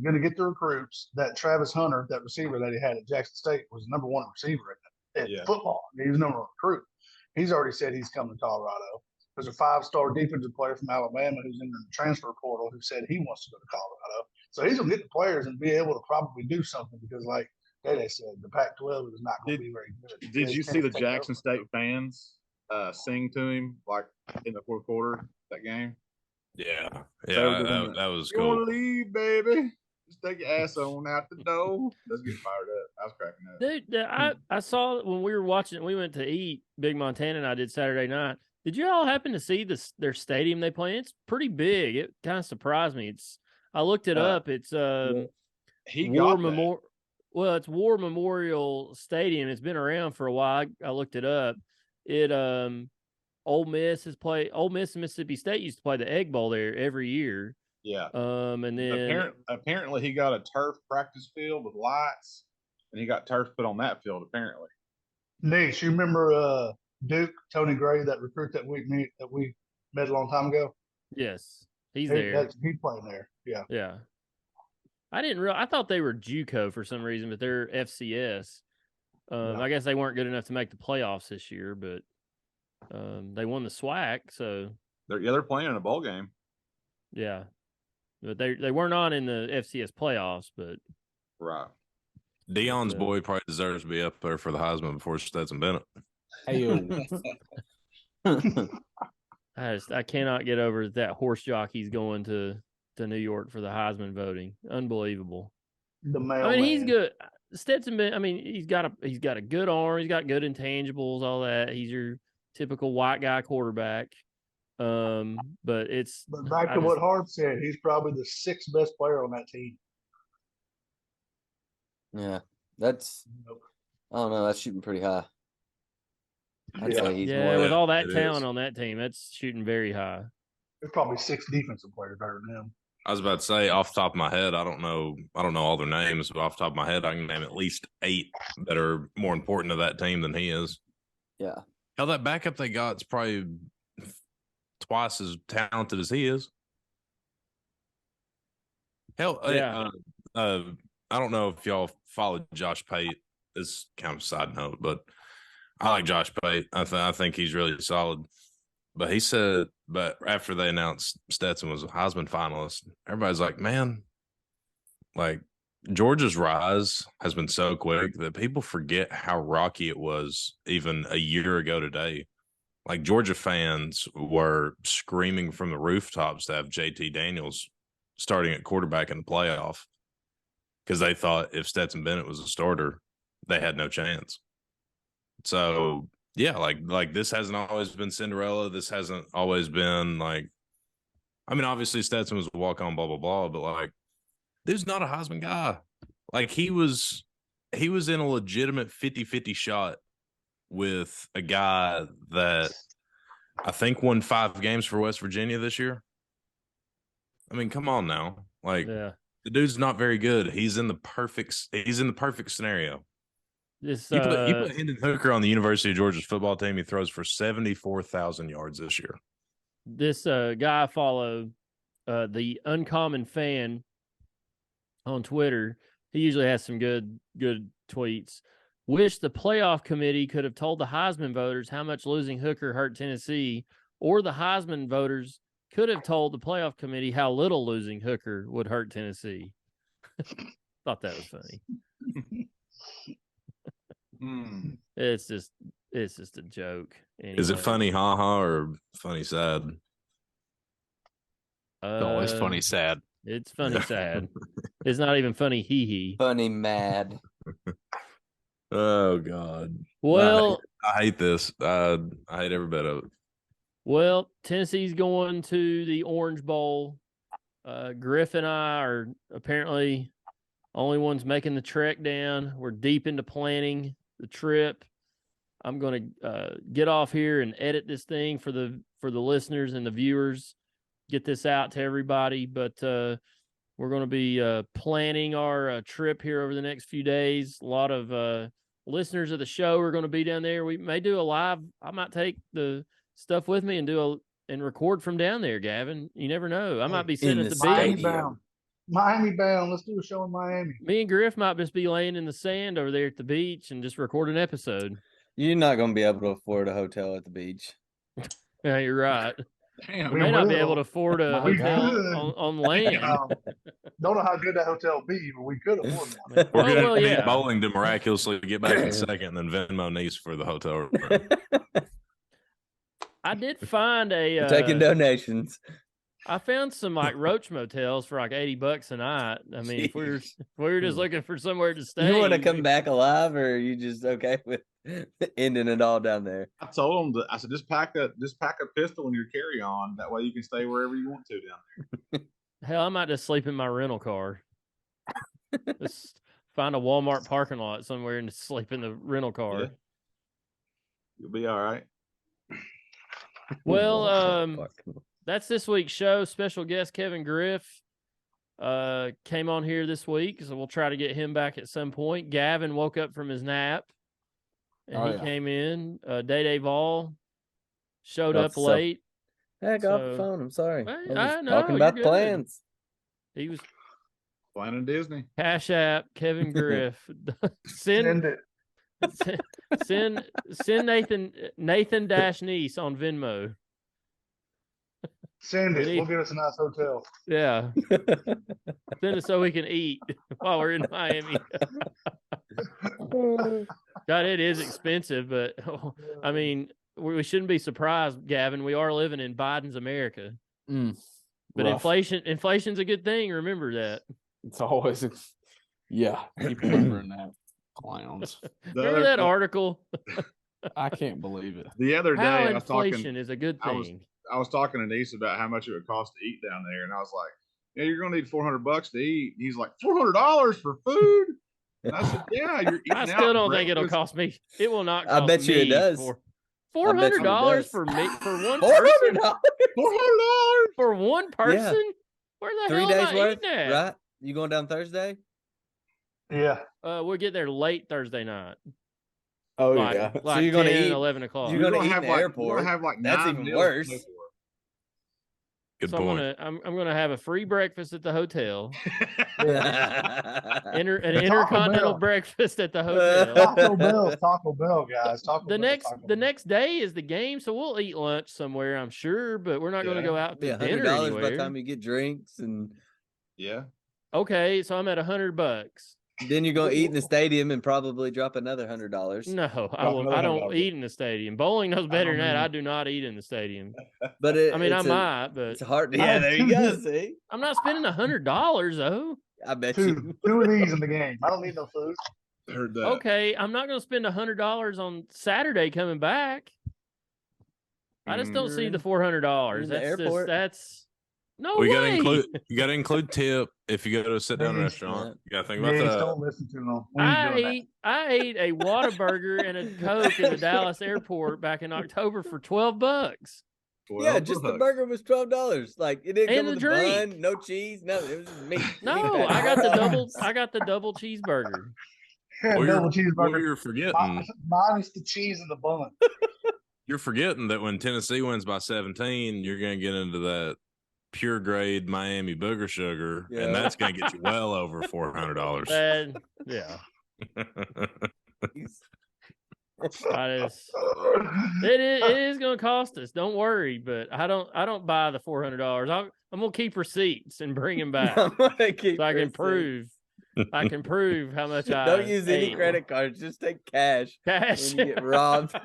to get the recruits. That Travis Hunter, that receiver that he had at Jackson State, was the number one receiver at football. He was number one recruit. He's already said he's coming to Colorado. There's a 5-star defensive player from Alabama who's in the transfer portal who said he wants to go to Colorado. So he's going to get the players and be able to probably do something because, like they said, the Pac-12 is not going to be very good. Did you see the Take Jackson over. State fans sing to him like in the fourth quarter that game? Yeah, So that was You want cool. to leave, baby? Just take your ass on out the door. Let's get fired up. I was cracking up. Dude, I saw when we were watching, we went to eat, Big Montana and I did Saturday night. Did you all happen to see their stadium they play in? It's pretty big. It kind of surprised me. I looked it up. It's He War got that. Memorial. Well, it's War Memorial Stadium. It's been around for a while. I looked it up. It Ole Miss and Mississippi State used to play the Egg Bowl there every year. Yeah. And then Apparently, he got a turf practice field with lights, and he got turf put on that field. Apparently, Niche, you remember Duke, Tony Gray, that recruit that we met a long time ago? yes, he's there. He's playing there. Yeah. Yeah. I thought they were JUCO for some reason, but they're FCS. Yeah. I guess they weren't good enough to make the playoffs this year, but they won the SWAC, so they're playing in a bowl game. yeah. But they weren't on in the FCS playoffs, but Right. Deion's boy probably deserves to be up there for the Heisman before Stetson Bennett. Hey, I cannot get over that horse jockey's going to New York for the Heisman voting. Unbelievable. The I mailman. mean, he's good. Stetson Bennett, I mean, he's got a good arm, he's got good intangibles, all that. He's your typical white guy quarterback. But back to what Harv said, he's probably the 6th best player on that team. Yeah, that's. I don't know. That's shooting pretty high. I'd say he's more. with all that it talent is. on that team, that's shooting very high. There's probably 6 defensive players better than him. I was about to say, off the top of my head, I don't know all their names, but off the top of my head, I can name at least 8 that are more important to that team than he is. Yeah. Hell, that backup they got is probably twice as talented as he is. Hell, Yeah. I don't know if y'all followed Josh Pate. It's kind of a side note, but I like Josh Pate. I think he's really solid. But he said, but after they announced Stetson was a Heisman finalist, everybody's like, man, like Georgia's rise has been so quick that people forget how rocky it was even a year ago today. Like Georgia fans were screaming from the rooftops to have JT Daniels starting at quarterback in the playoff. because they thought if Stetson Bennett was a starter, they had no chance. So yeah, like this hasn't always been Cinderella. This hasn't always been like, I mean, obviously Stetson was a walk on, blah blah blah, but like, dude's not a Heisman guy. Like he was in a legitimate 50-50 shot with a guy that I think won 5 games for West Virginia this year. I mean, come on now. Like the dude's not very good. He's in the perfect scenario. This you put Hendon Hooker on the University of Georgia's football team, he throws for 74,000 yards this year. This guy I follow, the Uncommon Fan on Twitter. He usually has some good tweets. Wish the playoff committee could have told the Heisman voters how much losing Hooker hurt Tennessee, or the Heisman voters could have told the playoff committee how little losing Hooker would hurt Tennessee. Thought that was funny. It's just a joke. Anyway. Is it funny ha-ha or funny sad? Always funny sad. It's funny sad. It's not even funny hee. Funny mad. Oh God. Well, I hate this. I hate every bit of it. Well, Tennessee's going to the Orange Bowl. Griff and I are apparently only ones making the trek down. We're deep into planning the trip. I'm going to get off here and edit this thing for the listeners and the viewers. Get this out to everybody. But we're going to be planning our trip here over the next few days. A lot of listeners of the show are going to be down there. We may do a live. I might take the stuff with me and record from down there, Gavin. You never know. I might be sitting at the beach. Miami bound. Let's do a show in Miami. Me and Griff might just be laying in the sand over there at the beach and just record an episode. You're not going to be able to afford a hotel at the beach. Yeah, you're right. Damn. We may not be able to afford a hotel on land. Don't know how good that hotel be, but we could afford one. We're going to need bowling to miraculously get back in second, and then Venmo Nease for the hotel room. I did find We're taking donations. I found some like roach motels for like $80 a night. I mean, if we were just looking for somewhere to stay. You want to come back alive, or are you just okay with ending it all down there? I told him I said, just pack a pistol in your carry-on. That way you can stay wherever you want to down there. Hell, I might just sleep in my rental car. Just find a Walmart parking lot somewhere and just sleep in the rental car. Yeah. You'll be all right. Well, that's this week's show. Special guest Kevin Griff came on here this week, so we'll try to get him back at some point. Gavin woke up from his nap, and he came in. Day Vol showed up late. Hey, I got off the phone. I'm sorry. I know, talking about good. plans. He was planning Disney. Cash App Kevin Griff. Send Nathan Nease on Venmo. Send it. We'll get us a nice hotel. Yeah. Send it so we can eat while we're in Miami. God, it is expensive, but I mean, we shouldn't be surprised, Gavin. We are living in Biden's America. But inflation's a good thing. Remember that. It's always keep remembering that. Clowns. Remember that article? I can't believe it. The other day, how inflation is a good thing. I was talking to Niece about how much it would cost to eat down there, and I was like, "Yeah, you're going to need $400 to eat." And he's like, $400 for food? And I said, "Yeah, you're eating I still don't think it'll cost me. It will not. Cost I bet you it does. $400 for me for one person. $400 for one person. Yeah. Where the 3 hell days am I worth? eating at? Right? You going down Thursday? Yeah. We'll get there late Thursday night. Oh like, yeah. Like so you're going to eat 11 o'clock. You're going to eat have in the airport. Have like that's even worse. Good so point. I'm gonna have a free breakfast at the hotel. An intercontinental breakfast at the hotel. Taco Bell, guys. The next day is the game, so we'll eat lunch somewhere, I'm sure, but we're not going to go out to dinner $100 anywhere. by the time you get drinks and Okay, so I'm at $100. Then you're going to eat in the stadium and probably drop another $100. No, I won't. I don't eat in the stadium. Bowling knows better than that. I do not eat in the stadium. But I might, but it's hard. Yeah, there you go. See, I'm not spending $100 though. I bet Two you. of these in the game. I don't need no food. Heard that. Okay, I'm not going to spend $100 on Saturday coming back. I just don't see the $400. in the That's airport? that's no We way. you gotta include tip if you go to a sit down Yes. restaurant. You gotta think about Yes, that. don't listen to them. We ain't doing I ate a Whataburger and a Coke in the Dallas airport back in October for $12. Yeah, just the burger was $12. Like it didn't And come the with a bun, drink. no cheese, nothing. It was just meat. No, meat patty. I got the double. I got the double cheeseburger. that. Well, Double what cheeseburger. you're forgetting, Minus the cheese and the bun. you're forgetting that when Tennessee wins by 17, you're gonna get into that pure grade Miami booger sugar, Yeah. and that's gonna get you well over $400. And yeah, it is going to cost us. Don't worry, but I don't buy the $400. I'm gonna keep receipts and bring them back I'm gonna keep so I can receipts. prove. I can prove how much I Don't use any ate. credit cards. Just take cash. Cash. When you get robbed,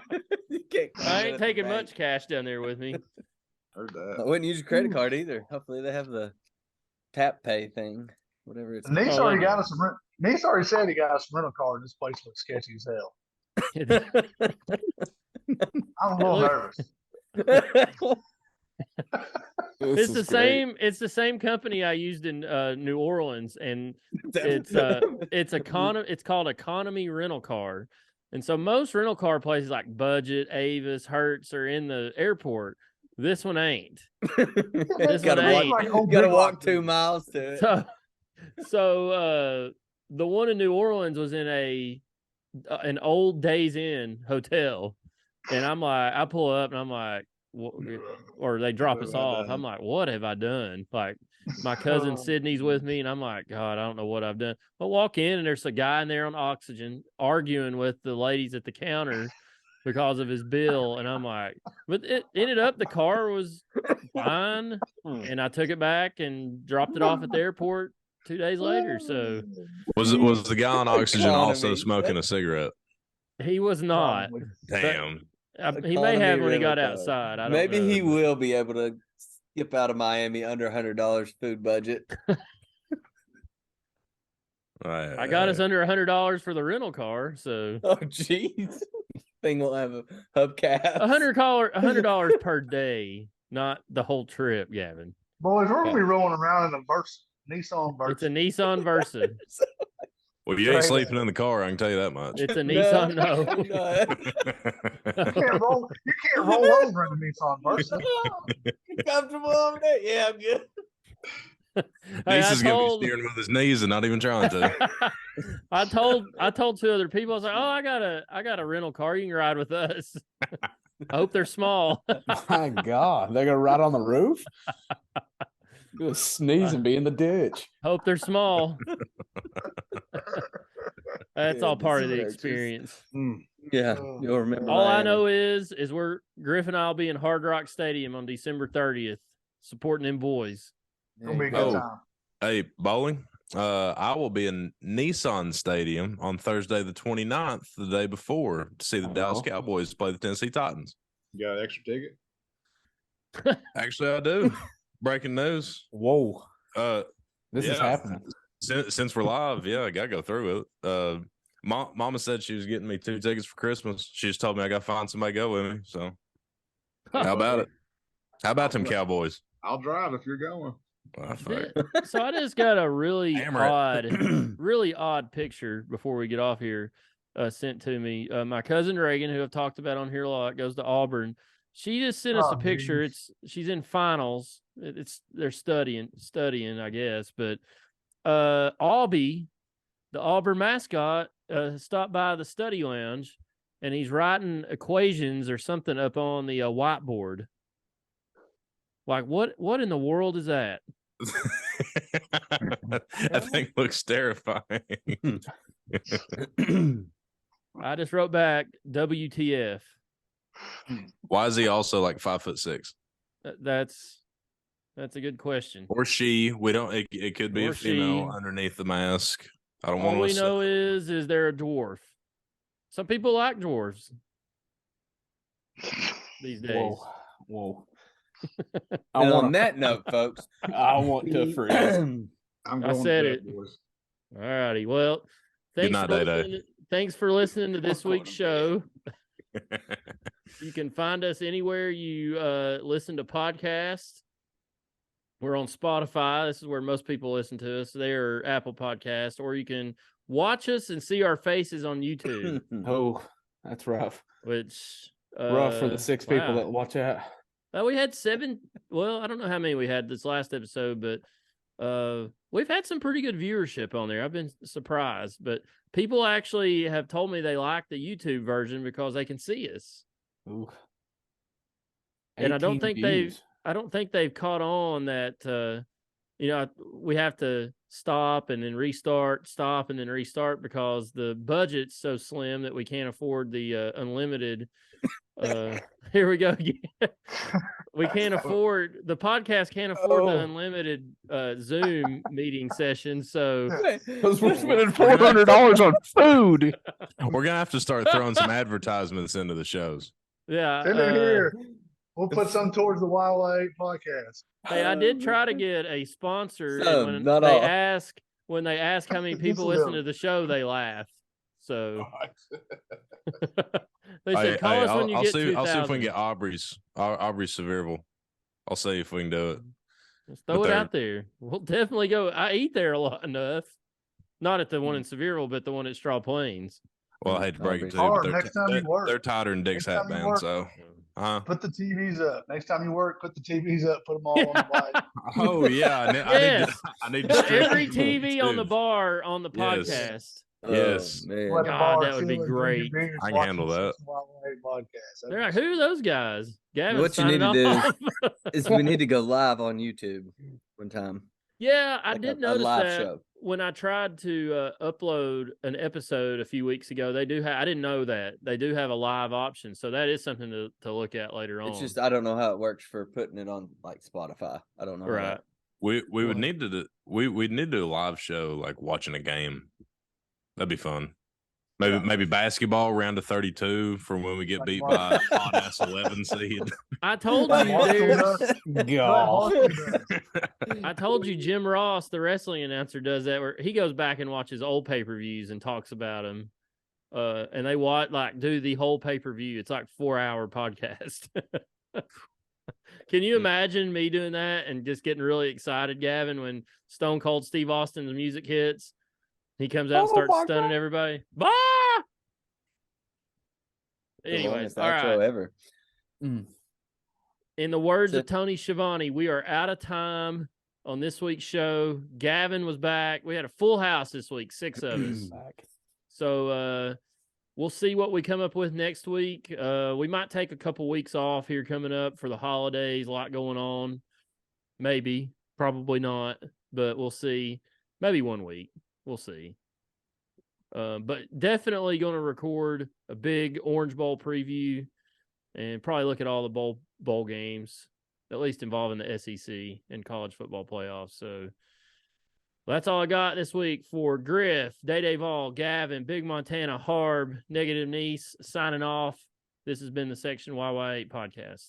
you can't come I in ain't at the taking bank. much cash down there with me. Heard I that. wouldn't use your credit card either. Hopefully they have the tap pay thing, whatever it's Nice Oh, already they got do. us some. Nice already said he got us some rental car. This place looks sketchy as hell. I'm a little Look- nervous. It's the same. It's the same company I used in New Orleans, and it's it's called Economy Rental Car, and so most rental car places like Budget, Avis, Hertz are in the airport. This one ain't. This gotta one walk, ain't. Like old gotta Big walk Lots. 2 miles to it. So the one in New Orleans was in an old Days Inn hotel, and I'm like, I pull up and I'm like, or they drop What us have I off. done? I'm like, what have I done? Like, my cousin Sydney's with me, and I'm like, God, I don't know what I've done. I walk in, and there's a guy in there on oxygen arguing with the ladies at the counter because of his bill, and I'm like, but it ended up the car was fine, and I took it back and dropped it off at the airport 2 days later. So Was the guy on oxygen also Economy. smoking a cigarette? he was not. Probably. Damn. He may have Economy when he got rental car. outside. I don't Maybe know, he but- will be able to skip out of Miami under $100 food budget. I got us under $100 for the rental car, so Oh, jeez. Thing will have a hubcap. $100 per day, not the whole trip, Gavin. Boys, we're gonna be rolling around in a Versa, Nissan Versa. It's a Nissan Versa. Well, you ain't Right. sleeping in the car, I can tell you that much. It's a Nissan. No. You can't roll over in a Nissan Versa. You comfortable over there? Yeah, I'm good. Hey, Niece I is gonna be told- steering with his knees and not even trying to. I told 2 other people. I was like, "Oh, I got a rental car. You can ride with us." I hope they're small. My God, they're gonna ride on the roof. Gonna sneeze and be in the ditch. Hope they're small. That's all Goodness part of the gracious. experience. Yeah, you'll remember. All I Miami. know is Griff and I'll be in Hard Rock Stadium on December 30th, supporting them boys. It'll be a Oh. good time. Hey, bowling. I will be in Nissan Stadium on Thursday the 29th, the day before, to see the Dallas Cowboys play the Tennessee Titans. You got an extra ticket? Actually, I do. Breaking news. Whoa, this is yeah. happening. Since we're live, yeah, I gotta go through it. Mama said she was getting me 2 tickets for Christmas. She just told me I gotta find somebody to go with me. So how about it? How about them Cowboys? I'll drive if you're going. Well, fuck. So I just got a really Hammer it. really odd picture before we get off here sent to me. My cousin Reagan, who I've talked about on here a lot, goes to Auburn. She just sent us Oh, a picture. geez. She's in finals. They're studying, I guess. But Aubie, the Auburn mascot, stopped by the study lounge, and he's writing equations or something up on the whiteboard. Like what in the world is that? That thing looks terrifying. I just wrote back WTF. Why is he also like 5'6"? That's a good question. Or she? We don't. It could be Or a female she. underneath the mask. I don't All want we to know is they're a dwarf. Some people like dwarves these days. Whoa. And on that note, folks, I want to freeze. I'm I going said to it. bed, boys. All righty. Well, Good thanks night, for Day-Day. listening. Thanks for listening to this I'm going week's to bed. show. You can find us anywhere you listen to podcasts. We're on Spotify. This is where most people listen to us. They're Apple Podcasts, or you can watch us and see our faces on YouTube, Oh, that's rough. which Rough for the 6 people wow. that watch out. We had 7. Well, I don't know how many we had this last episode, but we've had some pretty good viewership on there. I've been surprised, but people actually have told me they like the YouTube version because they can see us. Ooh. And I don't 18 think views. they've caught on that we have to stop and then restart because the budget's so slim that we can't afford the unlimited. Here we go again. We can't afford the podcast. Can't afford the unlimited Zoom meeting session. So Because we're spending $400 on food. We're gonna have to start throwing some advertisements into the shows. yeah, Send it here. We'll put some towards the YY8 podcast. hey, I did try to get a sponsor, Some, and not they all. ask how many Just people a listen little. to the show, they laugh. So they Hey, said, "Call us when you I'll get see. I'll see if we 2,000." can get Aubrey's Sevierville. I'll see if we can do it. Just throw but it they're- out there. We'll definitely go. I eat there a lot enough. Not at the one in Sevierville, but the one at Straw Plains. Well, I hate to break it to you, Or but next time you work. they're tighter than Dick's Next Hat time you Band. work. So, Put the TVs up. Next time you work, put the TVs up. Put them all on the bike. oh yeah, Yes. I need to Put stream every them TV on the too. bar on the Yes. podcast. Yes. Oh, man. Let the God, bar that would be chill and drink your great. beers, I can watch handle the that. YY8 podcast. They're like, who are those guys? Gavin, What you need to do is we need to go live on YouTube one time. Yeah, I Like did a notice live that show. when I tried to upload an episode a few weeks ago. They do have. I didn't know that they do have a live option, so that is something to look at later on. It's just I don't know how it works for putting it on like Spotify. I don't know. how right. that- We would need to we'd need to do a live show like watching a game. That'd be fun. Maybe basketball round of 32 for when we get Like beat Mark- by a hot ass 11 seed. I told Like you, Marshall dude. does. Golf. Like Marshall does. I told you, Jim Ross, the wrestling announcer, does that. Where he goes back and watches old pay-per-views and talks about them. And they do the whole pay-per-view. It's like 4-hour podcast. Can you imagine me doing that and just getting really excited, Gavin, when Stone Cold Steve Austin's music hits? He comes out and starts stunning everybody. Bah! The Anyways, longest all outro right. ever. In the words of That's it. Tony Schiavone, we are out of time on this week's show. Gavin was back. We had a full house this week, 6 of us. So we'll see what we come up with next week. We might take a couple weeks off here coming up for the holidays. A lot going on. Maybe, probably not, but we'll see. Maybe 1 week. We'll see. But definitely going to record a big Orange Bowl preview and probably look at all the bowl games, at least involving the SEC and college football playoffs. So that's all I got this week for Griff, Day Vol, Gavin, Big Montana, Harb, Negative Nease, signing off. This has been the Section YY8 podcast.